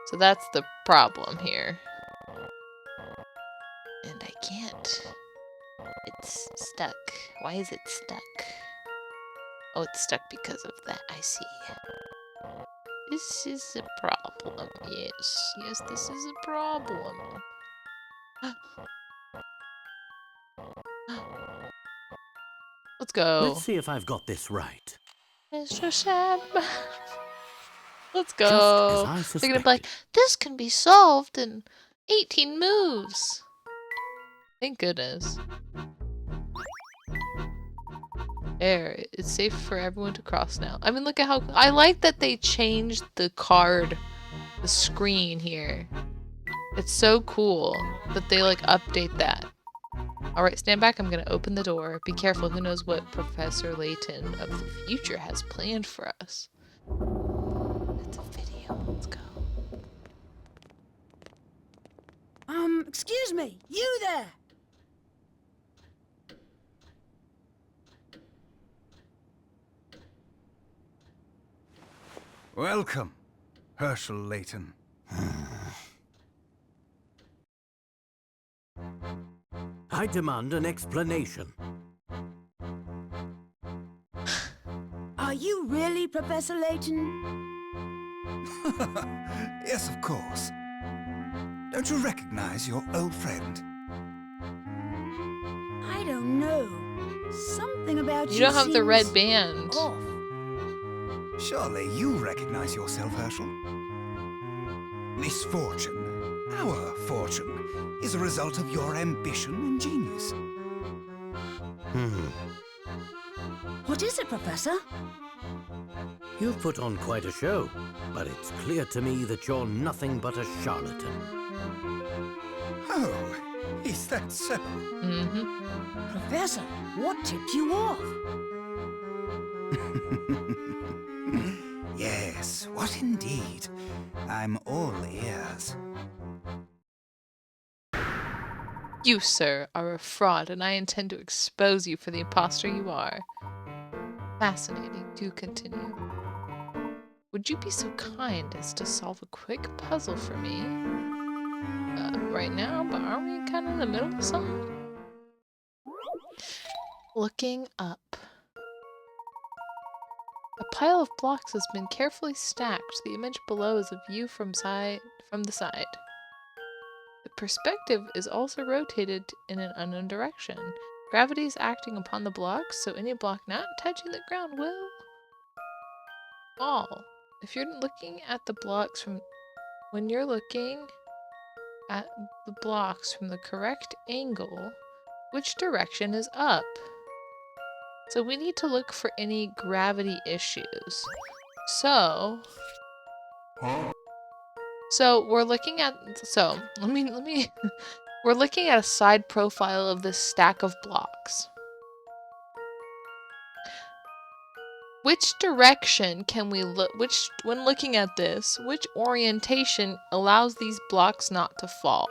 So that's the problem here. And I can't. It's stuck. Why is it stuck? Oh, it's stuck because of that. I see. This is a problem. Yes. Yes, this is a problem. Let's go. Let's see if I've got this right. Mr. Sandman. Let's Just as go. I They're gonna be like, suspected. this can be solved in 18 moves. Thank goodness. There, it's safe for everyone to cross now. I mean, look at how... I like that they changed the card, the screen here. It's so cool that they, like, update that. Alright, stand back. I'm gonna open the door. Be careful. Who knows what Professor Layton of the future has planned for us. It's a video. Let's go. Excuse me, you there! Welcome, Herschel Layton. I demand an explanation. Are you really Professor Layton? Yes, of course. Don't you recognize your old friend? I don't know. Something about You don't have the red seems band. off. Surely you recognize yourself, Herschel? Misfortune, our fortune, is a result of your ambition and genius. What is it, Professor? You've put on quite a show, but it's clear to me that you're nothing but a charlatan. Oh, is that so? Mm-hmm. Professor, what tipped you off? Yes, what indeed? I'm all ears. You, sir, are a fraud, and I intend to expose you for the imposter you are. Fascinating. Do continue. Would you be so kind as to solve a quick puzzle for me? Right now, but aren't we kind of in the middle of something? Looking up. A pile of blocks has been carefully stacked. The image below is a view from the side. The perspective is also rotated in an unknown direction. Gravity is acting upon the blocks, so any block not touching the ground will fall. If you're looking at the blocks from when you're looking at the blocks from the correct angle, which direction is up? So we need to look for any gravity issues. So we're looking at let me we're looking at a side profile of this stack of blocks. Which direction can we look when looking at this, which orientation allows these blocks not to fall?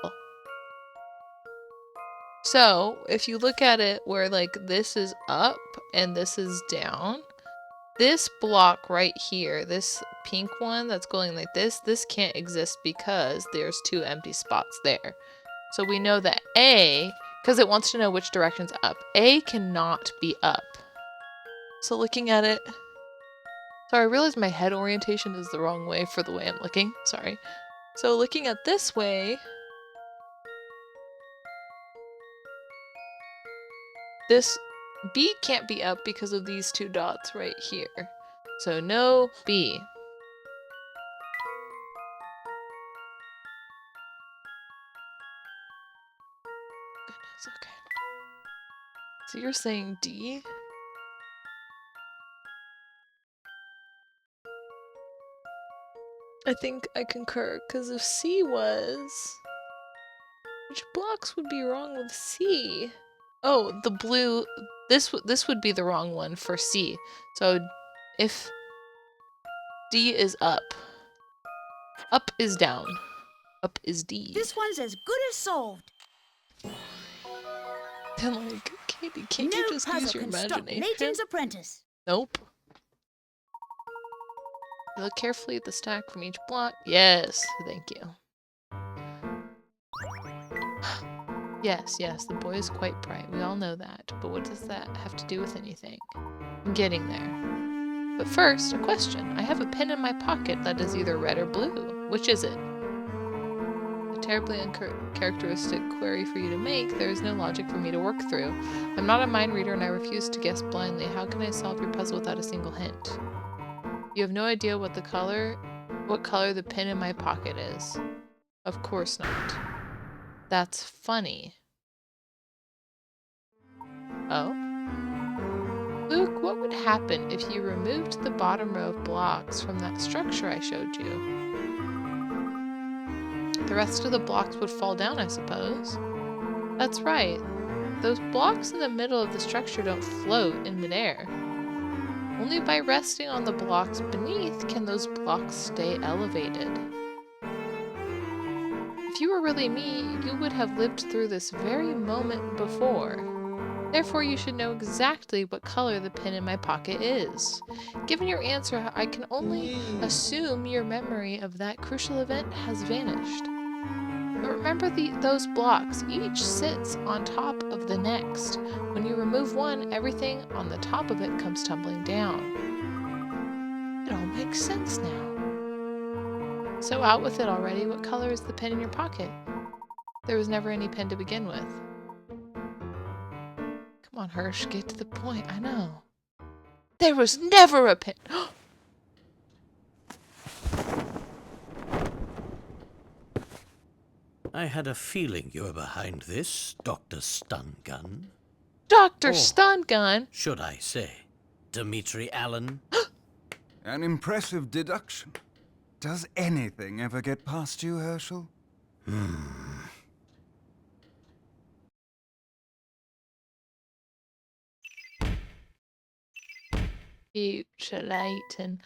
So, if you look at it where like this is up and this is down, this block right here, this pink one that's going like this can't exist because there's two empty spots there. So we know that A, because it wants to know which direction's up, A cannot be up. So looking at it, sorry, I realize my head orientation is the wrong way for the way I'm looking, sorry. So looking at this way, this B can't be up because of these two dots right here. So no B. Goodness, okay. So you're saying D? I think I concur, because if C was... Which blocks would be wrong with C? Oh, the blue... This would be the wrong one for C. So if D is up, up is down, up is D. This one's as good as solved. And like, Katie, can't No you just puzzle use your can stop imagination? Layton's apprentice. Nope. Look carefully at the stack from each block. Yes, thank you. Yes, the boy is quite bright. We all know that. But what does that have to do with anything? I'm getting there. But first, a question. I have a pen in my pocket that is either red or blue. Which is it? A terribly uncharacteristic query for you to make. There is no logic for me to work through. I'm not a mind reader and I refuse to guess blindly. How can I solve your puzzle without a single hint? You have no idea what color the pin in my pocket is. Of course not. That's funny. Oh? Luke, what would happen if you removed the bottom row of blocks from that structure I showed you? The rest of the blocks would fall down, I suppose. That's right. Those blocks in the middle of the structure don't float in midair. Only by resting on the blocks beneath can those blocks stay elevated. If you were really me, you would have lived through this very moment before. Therefore, you should know exactly what color the pin in my pocket is. Given your answer, I can only assume your memory of that crucial event has vanished. But remember those blocks. Each sits on top of the next. When you remove one, everything on the top of it comes tumbling down. It all makes sense now. So out with it already. What color is the pen in your pocket? There was never any pen to begin with. Come on, Hirsch, get to the point. I know. There was never a pen. I had a feeling you were behind this, Dr. Stungun. Dr. Stungun? Should I say, Dimitri Allen? An impressive deduction. Does anything ever get past you, Herschel? Future Layton.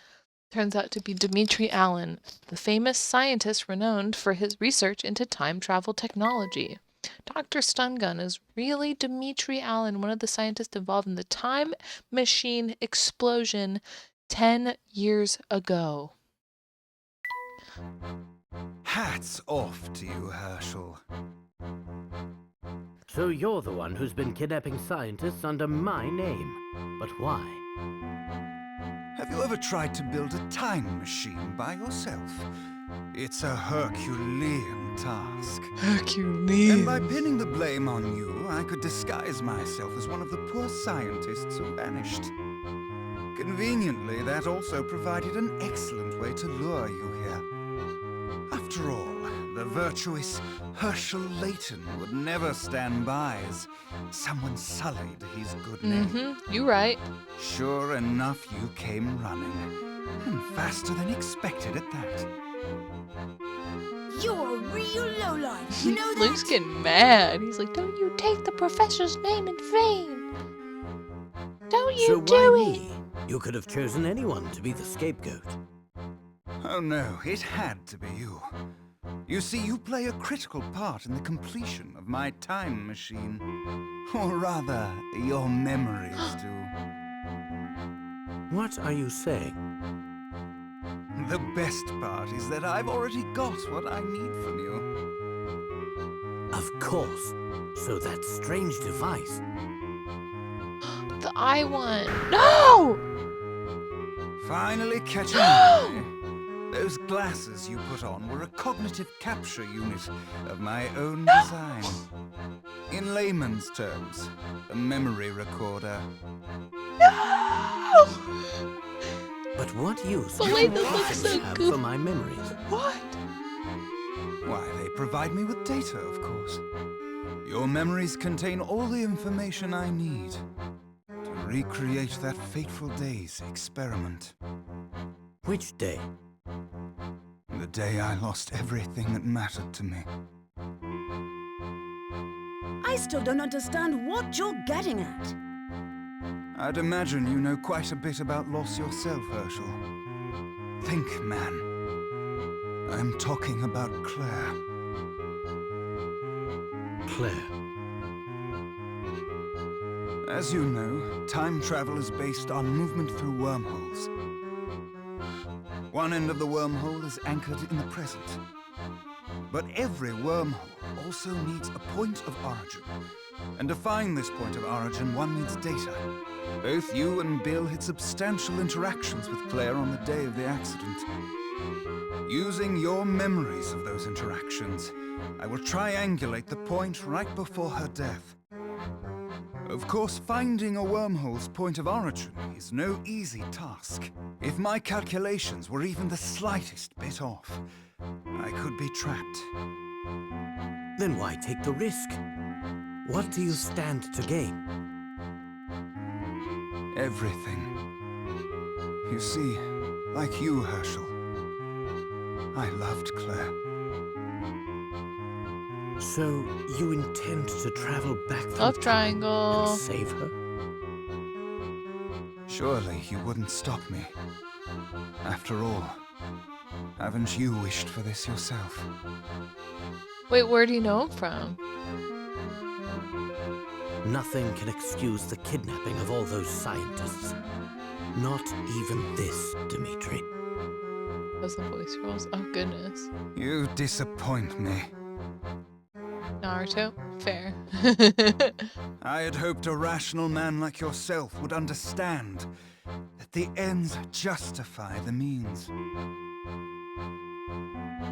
Turns out to be Dimitri Allen, the famous scientist renowned for his research into time travel technology. Dr. Stungun is really Dimitri Allen, one of the scientists involved in the time machine explosion 10 years ago. Hats off to you, Herschel. So you're the one who's been kidnapping scientists under my name. But why? have you ever tried to build a time machine by yourself? It's a Herculean task. And by pinning the blame on you, I could disguise myself as one of the poor scientists who vanished. Conveniently, that also provided an excellent way to lure you here. After all, the virtuous Herschel Layton would never stand by as someone sullied his good name. You right. Sure enough, you came running. And faster than expected at that. You're a real lowlife, you know that? Luke's getting mad. He's like, don't you take the professor's name in vain. Don't you So do why it. me? You could have chosen anyone to be the scapegoat. Oh no, it had to be you. You see, you play a critical part in the completion of my time machine. Or rather, your memories do. What are you saying? The best part is that I've already got what I need from you. Of course. So that strange device. The eye one. No! Finally catching on. Those glasses you put on were a cognitive capture unit of my own design. In layman's terms, a memory recorder. No! But what use The do way that you looks so have goofy. for my memories? What? Why, they provide me with data, of course. Your memories contain all the information I need to recreate that fateful day's experiment. Which day? The day I lost everything that mattered to me. I still don't understand what you're getting at. I'd imagine you know quite a bit about loss yourself, Herschel. Think, man. I'm talking about Claire. Claire. As you know, time travel is based on movement through wormholes. One end of the wormhole is anchored in the present. But every wormhole also needs a point of origin. And to find this point of origin, one needs data. Both you and Bill had substantial interactions with Claire on the day of the accident. Using your memories of those interactions, I will triangulate the point right before her death. Of course, finding a wormhole's point of origin is no easy task. If my calculations were even the slightest bit off, I could be trapped. Then why take the risk? What do you stand to gain? Everything. You see, like you, Herschel, I loved Claire. So you intend to travel back through Love time triangle. and save her? Surely you wouldn't stop me. After all, haven't you wished for this yourself? Wait, where do you know him from? Nothing can excuse the kidnapping of all those scientists. Not even this, Dimitri. Those the voice rolls. Oh goodness. You disappoint me. Naruto. Fair. I had hoped a rational man like yourself would understand that the ends justify the means.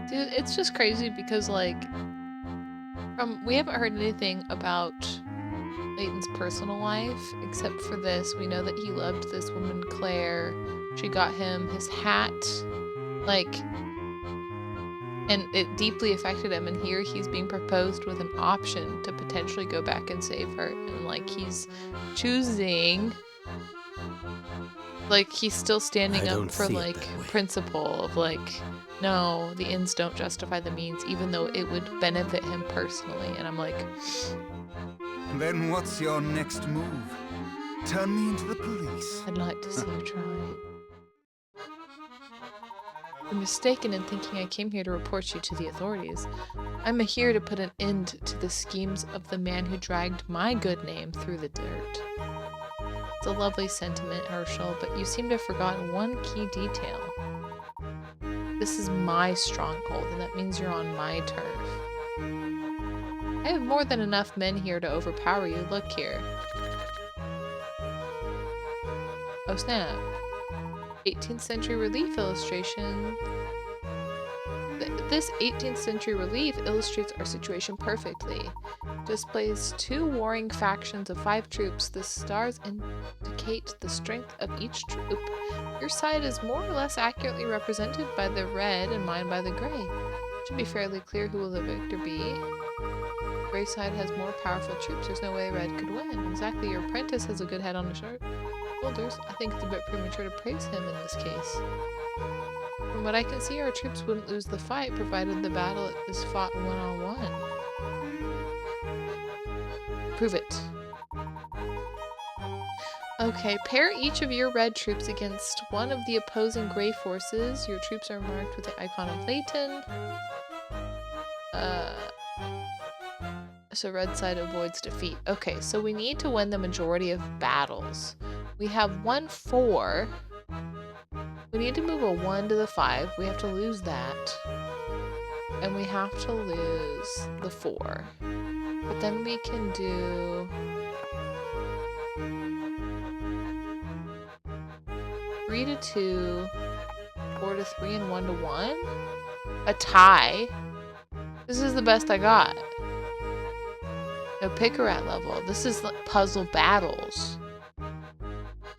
Dude, it's just crazy because like we haven't heard anything about Layton's personal life except for this. We know that he loved this woman Claire. She got him his hat. Like, and it deeply affected him, and here he's being proposed with an option to potentially go back and save her, and like he's choosing, like he's still standing I up don't for see it like that way. principle of like, no, the ends don't justify the means, even though it would benefit him personally. And I'm like, Then what's your next move? Turn me into the police? I'd like to see you try. You're mistaken in thinking I came here to report you to the authorities. I'm here to put an end to the schemes of the man who dragged my good name through the dirt. It's a lovely sentiment, Herschel, but you seem to have forgotten one key detail. This is my stronghold, and that means you're on my turf. I have more than enough men here to overpower you. Look here. Oh snap. 18th century relief illustration. This 18th century relief illustrates our situation perfectly. Displays two warring factions of 5 troops. The stars indicate the strength of each troop. Your side is more or less accurately represented by the red and mine by the gray. It should be fairly clear who will the victor be. Gray side has more powerful troops. There's no way red could win. Exactly, your apprentice has a good head on his shoulders. I think it's a bit premature to praise him in this case. From what I can see, our troops wouldn't lose the fight, provided the battle is fought one-on-one. Prove it. Okay, pair each of your red troops against one of the opposing gray forces. Your troops are marked with the icon of Layton. So red side avoids defeat. Okay, so we need to win the majority of battles. We have 1-4. We need to move a 1 to the 5. We have to lose that. And we have to lose the 4. But then we can do... 3 to 2, 4 to 3, and 1 to 1? A tie? This is the best I got. No pick-a-rat level. This is like puzzle battles.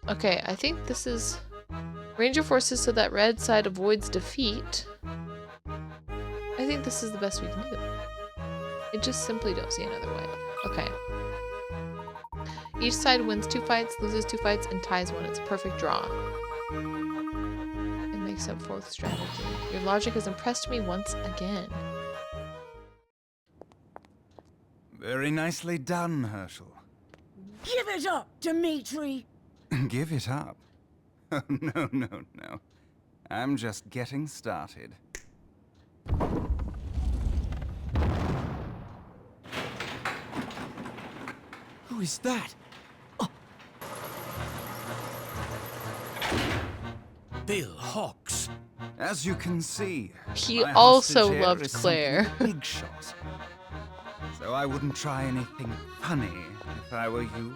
Okay, I think this is... Ranger forces so that red side avoids defeat. I think this is the best we can do. I just simply don't see another way. Okay. Each side wins 2 fights, loses 2 fights, and ties 1. It's a perfect draw. It makes up 4th strategy. Your logic has impressed me once again. Very nicely done, Herschel. Give it up, Dimitri! Give it up? Oh, no. I'm just getting started. Who is that? Bill Hawks. As you can see, He my also hostage here loved is Claire. something Big shot. So I wouldn't try anything funny if I were you.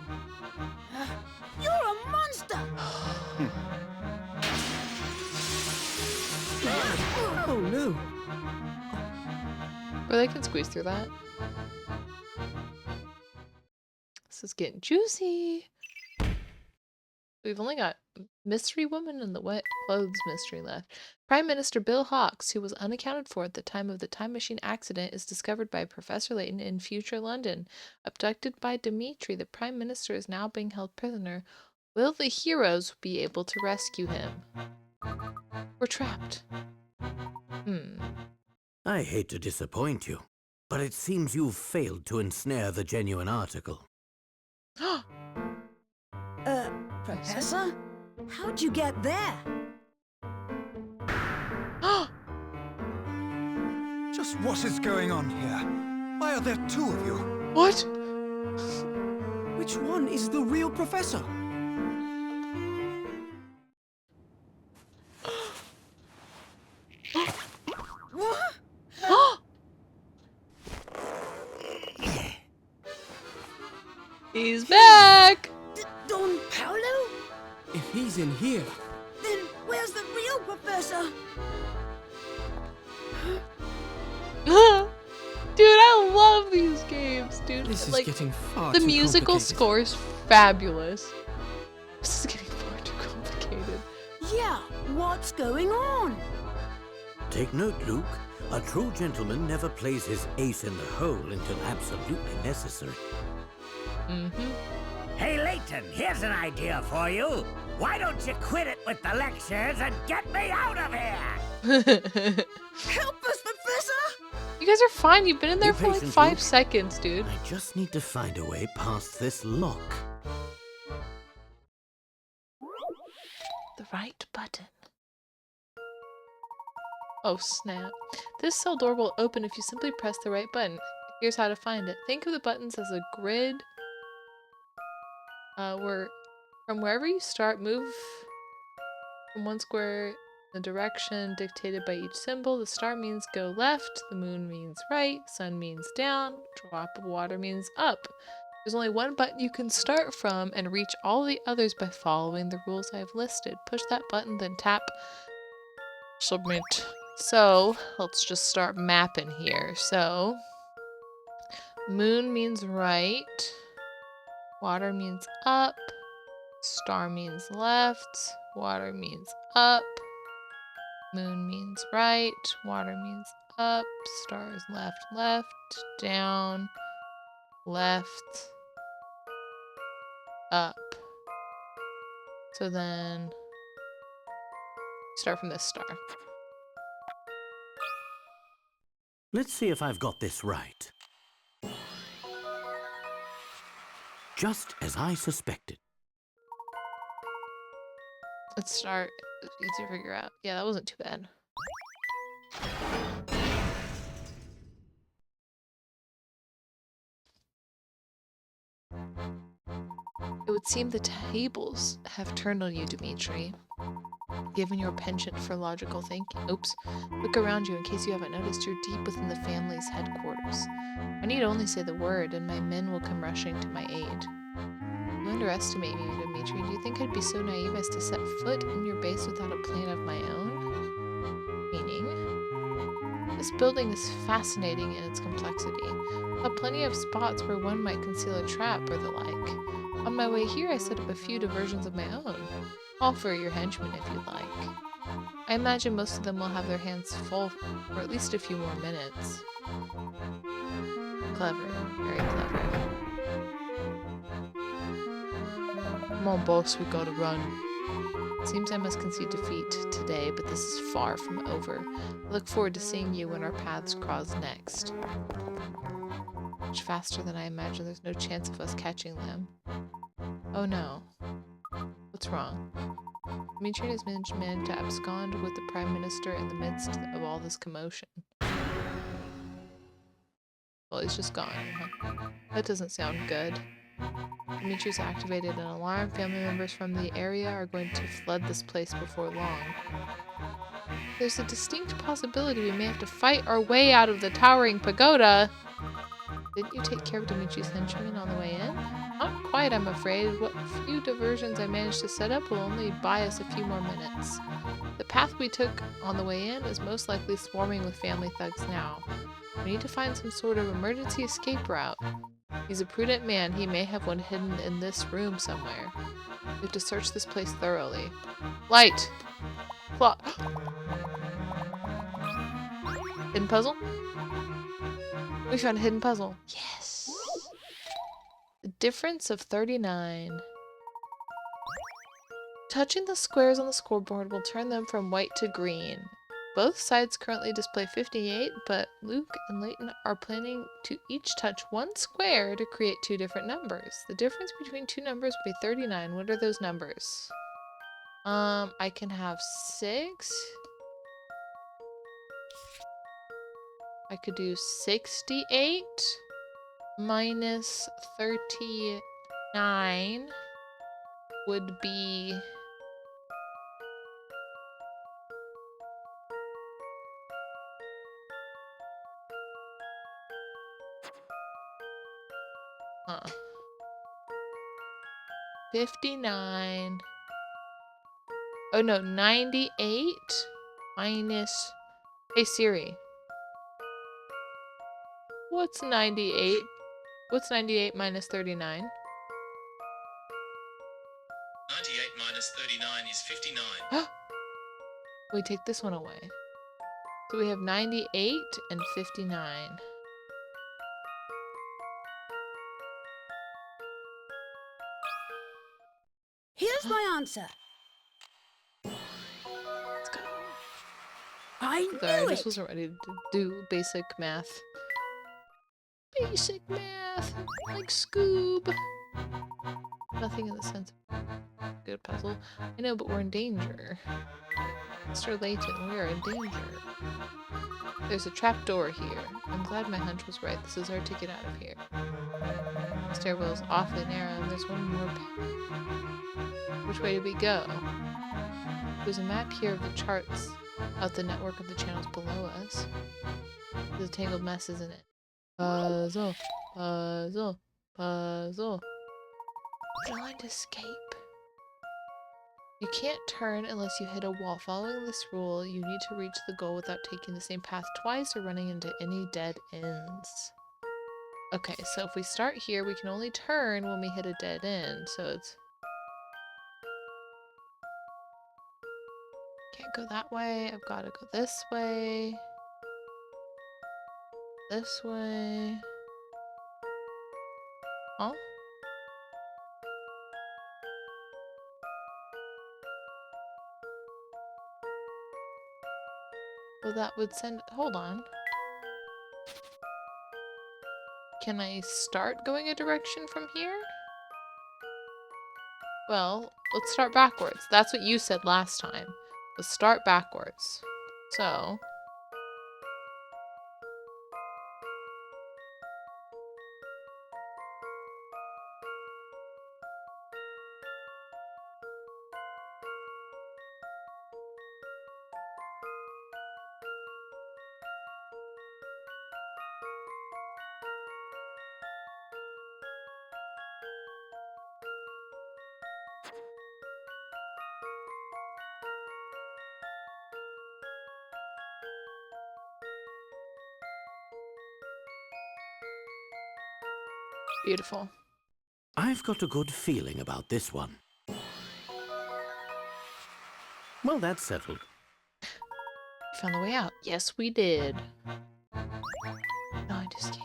You're a monster! Oh no. Or they can squeeze through that. This is getting juicy. We've only got Mystery Woman and the Wet Clothes Mystery left. Prime Minister Bill Hawks, who was unaccounted for at the time of the time machine accident, is discovered by Professor Layton in future London. Abducted by Dimitri, the Prime Minister is now being held prisoner. Will the heroes be able to rescue him? We're trapped. I hate to disappoint you, but it seems you've failed to ensnare the genuine article. Professor? How'd you get there? Just what is going on here? Why are there 2 of you? What? Which one is the real professor? He's back! Don Paolo? If he's in here, Then where's the real professor? Dude, I love these games, dude. this is Like, getting far the too musical complicated. score is fabulous. This is getting far too complicated. Yeah, what's going on? Take note, Luke. A true gentleman never plays his ace in the hole until absolutely necessary. Hey, Layton, here's an idea for you. Why don't you quit it with the lectures and get me out of here? Help us, Professor! You guys are fine. You've been in there Be for like patient, 5 Luke. seconds, dude. I just need to find a way past this lock. The right button. Oh, snap. This cell door will open if you simply press the right button. Here's how to find it. Think of the buttons as a grid. Where from wherever you start, move from one square in the direction dictated by each symbol. The star means go left, the moon means right, sun means down, drop of water means up. There's only one button you can start from and reach all the others by following the rules I have listed. Push that button, then tap submit. So, let's just start mapping here. So, moon means right, water means up, star means left, water means up, moon means right, water means up, stars left, left, down, left, up. So then start from this star. Let's see if I've got this right. Just as I suspected. Let's start. It's easy to figure out. Yeah, that wasn't too bad. It would seem the tables have turned on you, Dimitri. Given your penchant for logical thinking. Oops. Look around you in case you haven't noticed you're deep within the family's headquarters. I need only say the word and my men will come rushing to my aid. You underestimate me, Dimitri. Do you think I'd be so naive as to set foot in your base without a plan of my own? Meaning? This building is fascinating in its complexity. I have plenty of spots where one might conceal a trap or the like. On my way here, I set up a few diversions of my own. All for your henchmen if you'd like. I imagine most of them will have their hands full for at least a few more minutes. Clever. Very clever. Come on, boss, we gotta run. It seems I must concede defeat today, but this is far from over. I look forward to seeing you when our paths cross next. Much faster than I imagined. There's no chance of us catching them. Oh no. What's wrong? Dimitri has managed to abscond with the Prime Minister in the midst of all this commotion. Well, he's just gone, huh? That doesn't sound good. Dimitri's activated an alarm. Family members from the area are going to flood this place before long. There's a distinct possibility we may have to fight our way out of the towering pagoda. Didn't you take care of Dimitri's henchmen on the way in? Not quite, I'm afraid. What few diversions I managed to set up will only buy us a few more minutes. The path we took on the way in is most likely swarming with family thugs now. We need to find some sort of emergency escape route. He's a prudent man. He may have one hidden in this room somewhere. We have to search this place thoroughly. Light! Plot! Hidden puzzle? We found a hidden puzzle. Yes! The difference of 39. Touching the squares on the scoreboard will turn them from white to green. Both sides currently display 58, but Luke and Layton are planning to each touch one square to create two different numbers. The difference between two numbers would be 39. What are those numbers? I can have 6. I could do 68 minus 39 would be... Huh. 59. Oh no, 98 minus... Hey Siri. What's 98? What's 98 minus 39? 98 minus 39 is 59. We take this one away. So we have 98 and 59. Here's my answer. Let's go. I knew Sorry, I it. just wasn't ready to do basic math. Basic math, like Scoob. Nothing in the sense of good puzzle. I know, but we're in danger. Mr. Layton, we are in danger. There's a trapdoor here. I'm glad my hunch was right. This is our ticket out of here. The stairwell is awfully narrow, and there's one more path. Which way do we go? There's a map here of the charts out the network of the channels below us. There's a tangled mess, isn't it? Puzzle, puzzle, Puzzle. Blind escape. You can't turn unless you hit a wall. Following this rule, you need to reach the goal without taking the same path twice or running into any dead ends. Okay, so if we start here, we can only turn when we hit a dead end, so it's... Can't go that way, I've got to go this way. This way. Huh? Well, that would send... Hold on. Can I start going a direction from here? Well, let's start backwards. That's what you said last time. Let's start backwards. So... Beautiful. I've got a good feeling about this one. Well, that's settled. Found the way out. Yes, we did. Blind escape.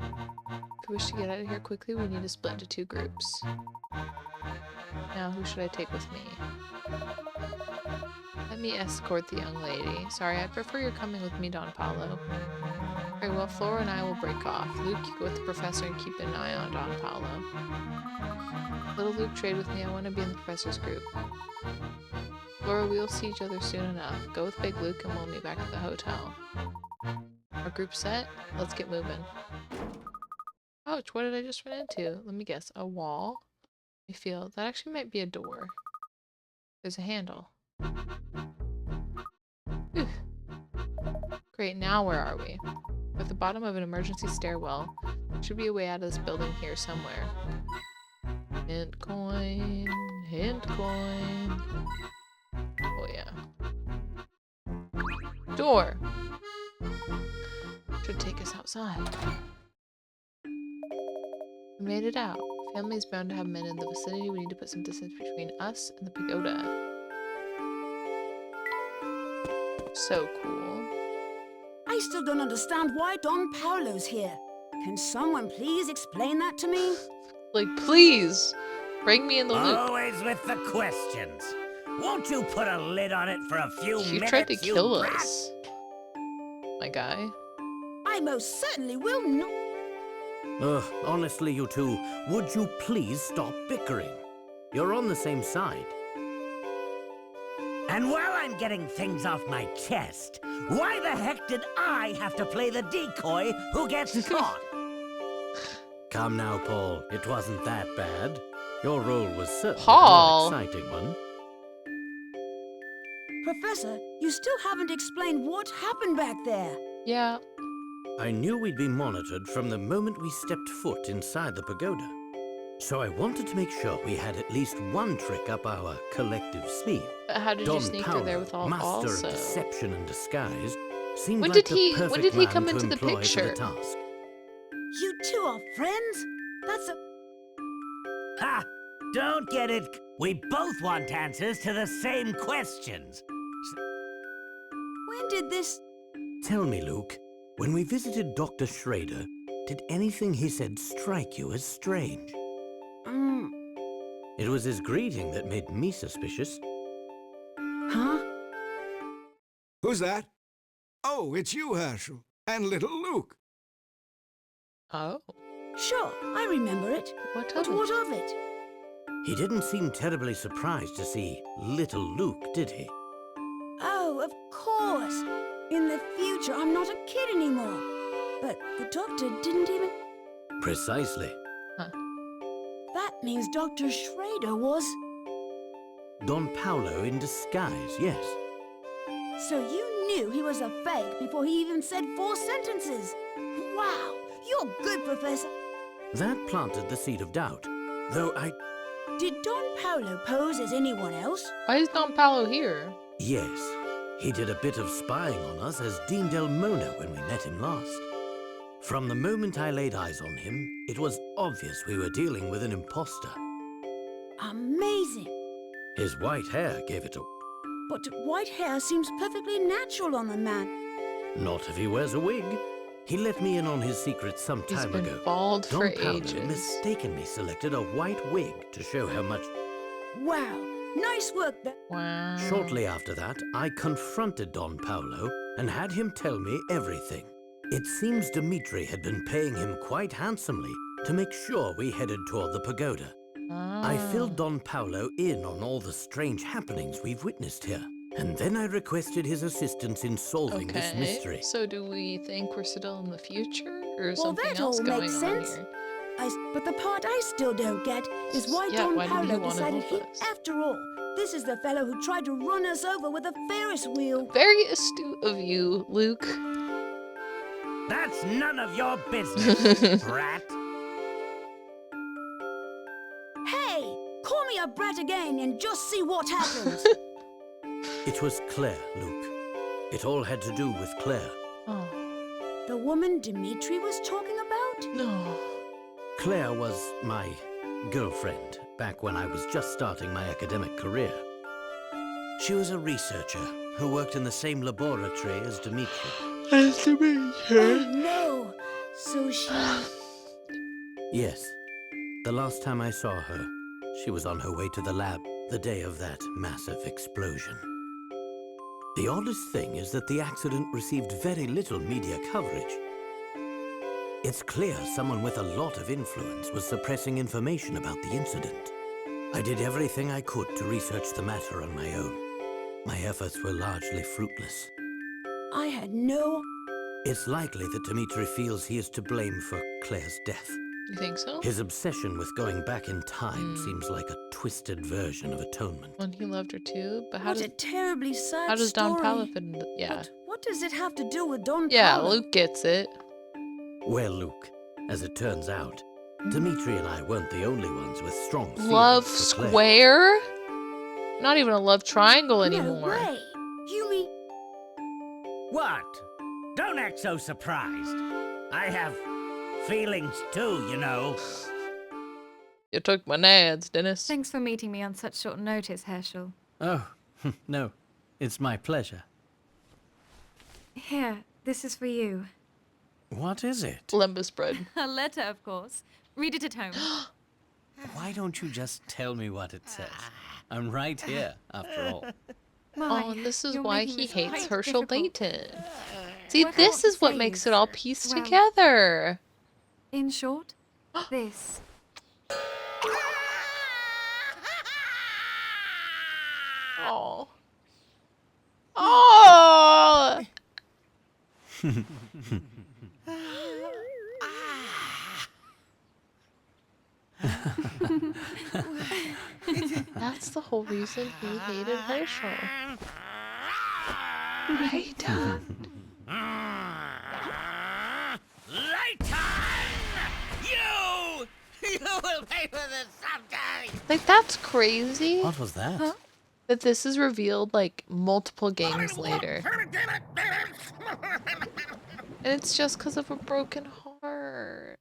If we wish to get out of here quickly, we need to split into 2 groups. Now, who should I take with me? Let me escort the young lady. Sorry, I prefer your coming with me, Don Paolo. Very well, Flora and I will break off. Luke, you go with the professor and keep an eye on Don Paolo. Little Luke, trade with me. I want to be in the professor's group. Flora, we'll see each other soon enough. Go with Big Luke and we'll meet back at the hotel. Our group set? Let's get moving. Ouch, what did I just run into? Let me guess. A wall? I feel that actually might be a door. There's a handle. Whew. Great, now where are we? We're at the bottom of an emergency stairwell. There should be a way out of this building here somewhere. Hint coin. Hint coin. Oh yeah. Door! Should take us outside. We made it out. Family is bound to have men in the vicinity. We need to put some distance between us and the pagoda. So cool. I still don't understand why Don Paolo's here. Can someone please explain that to me? Like, please! Bring me in the loop. Always with the questions. Won't you put a lid on it for a few You minutes, tried to kill brat? us. My guy. I most certainly will not. Ugh, honestly, you two, would you please stop bickering? You're on the same side. And while I'm getting things off my chest, why the heck did I have to play the decoy who gets caught? Come now, Paul. It wasn't that bad. Your role was certainly Paul. a more exciting one. Professor, you still haven't explained what happened back there. Yeah. I knew we'd be monitored from the moment we stepped foot inside the pagoda. So I wanted to make sure we had at least one trick up our collective sleeve. But how did you Don sneak Paolo, her there with all master also? of deception and disguise, seemed When like did he- the when perfect did he man come to into the employ picture? for the task. You two are friends? That's a... Ha! Don't get it. We both want answers to the same questions. When did this... Tell me, Luke, when we visited Dr. Schrader, did anything he said strike you as strange? It was his greeting that made me suspicious. Huh? Who's that? Oh, it's you, Herschel. And little Luke. Oh. Sure, I remember it. What But of what it? of it? He didn't seem terribly surprised to see little Luke, did he? Oh, of course. In the future, I'm not a kid anymore. But the doctor didn't even... Precisely. That means Dr. Schrader was... Don Paolo in disguise, yes. So you knew he was a fake before he even said 4 sentences. Wow, you're good, Professor. That planted the seed of doubt, though I... Did Don Paolo pose as anyone else? Why is Don Paolo here? Yes, he did a bit of spying on us as Dean Del Mona when we met him last. From the moment I laid eyes on him, it was obvious we were dealing with an imposter. Amazing. His white hair gave it a... But white hair seems perfectly natural on a man. Not if he wears a wig. He let me in on his secret some He's time been ago. bald for Don Paolo ages. mistakenly selected a white wig to show how much... Wow. Nice work, Ben. Wow. Shortly after that, I confronted Don Paolo and had him tell me everything. It seems Dimitri had been paying him quite handsomely to make sure we headed toward the pagoda. I filled Don Paolo in on all the strange happenings we've witnessed here, and then I requested his assistance in solving this mystery. So do we think we're still in the future, or Well, something that else all going makes on sense. here? But the part I still don't get is why Yeah, Don why didn't he Paolo wanna decided help he... us? After all, this is the fellow who tried to run us over with a Ferris wheel. Very astute of you, Luke. That's none of your business, brat. Hey, call me a brat again and just see what happens. It was Claire, Luke. It all had to do with Claire. Oh, The woman Dimitri was talking about? no. Claire was my girlfriend back when I was just starting my academic career. She was a researcher who worked in the same laboratory as Dimitri. Oh no. So she... Yes. The last time I saw her, she was on her way to the lab the day of that massive explosion. The oddest thing is that the accident received very little media coverage. It's clear someone with a lot of influence was suppressing information about the incident. I did everything I could to research the matter on my own. My efforts were largely fruitless. I had no... It's likely that Dimitri feels he is to blame for Claire's death. You think so? His obsession with going back in time seems like a twisted version of atonement. When he loved her too, but how What does a terribly sad how does Don story. Paolo fit into? Yeah, But what does it have to do with Don yeah. Paolo? Luke gets it. Well, Luke, as it turns out, Dimitri and I weren't the only ones with strong feelings Love for Claire. square? Not even a love triangle No anymore. way. You mean... What? Don't act so surprised. I have feelings too, you know. You took my nads, Dennis. Thanks for meeting me on such short notice, Herschel. Oh, no. It's my pleasure. Here, this is for you. What is it? Lembas bread. A letter, of course. Read it at home. Why don't you just tell me what it says? I'm right here, after all. Oh, and this is you're why making he this hates quite Herschel difficult. Layton. See, What I this want to is what say makes is, it all pieced well, together. In short, this. Oh. Oh! That's the whole reason he hated Herschel. Right? Layton! You! You will pay for this someday! Like, that's crazy. What was that? That this is revealed, like, multiple games later. And it's just because of a broken heart.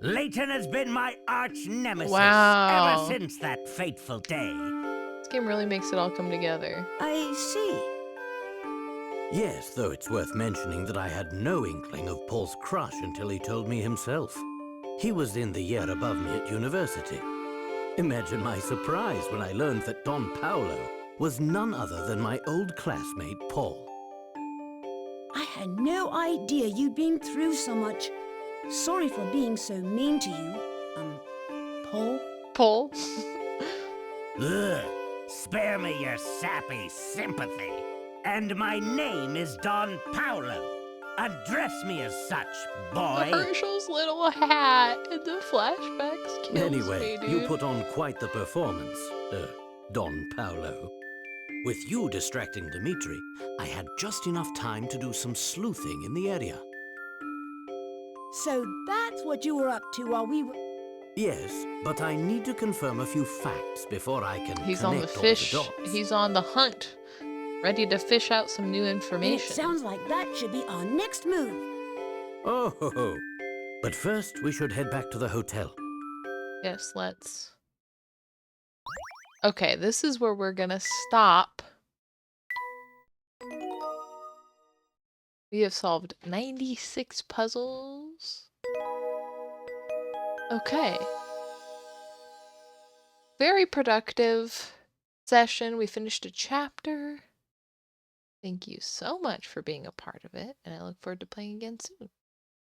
Layton has been my arch nemesis Wow. ever since that fateful day. This game really makes it all come together. I see. Yes, though it's worth mentioning that I had no inkling of Paul's crush until he told me himself. He was in the year above me at university. Imagine my surprise when I learned that Don Paolo was none other than my old classmate, Paul. I had no idea you'd been through so much. Sorry for being so mean to you, Paul. Paul? Ugh, spare me your sappy sympathy. And my name is Don Paolo. Address me as such, boy. Herschel's little hat in the flashbacks kills Anyway, me, dude. you put on quite the performance, Don Paolo. With you distracting Dimitri, I had just enough time to do some sleuthing in the area. So that's what you were up to while we were... Yes, but I need to confirm a few facts before I can He's on the connect all the fish. dots. He's on the hunt, ready to fish out some new And information. it sounds like that should be our next move. Oh, ho, ho. But first, we should head back to the hotel. Yes, let's. Okay, this is where we're gonna stop. We have solved 96 puzzles. Okay. Very productive session. We finished a chapter. Thank you so much for being a part of it, and I look forward to playing again soon.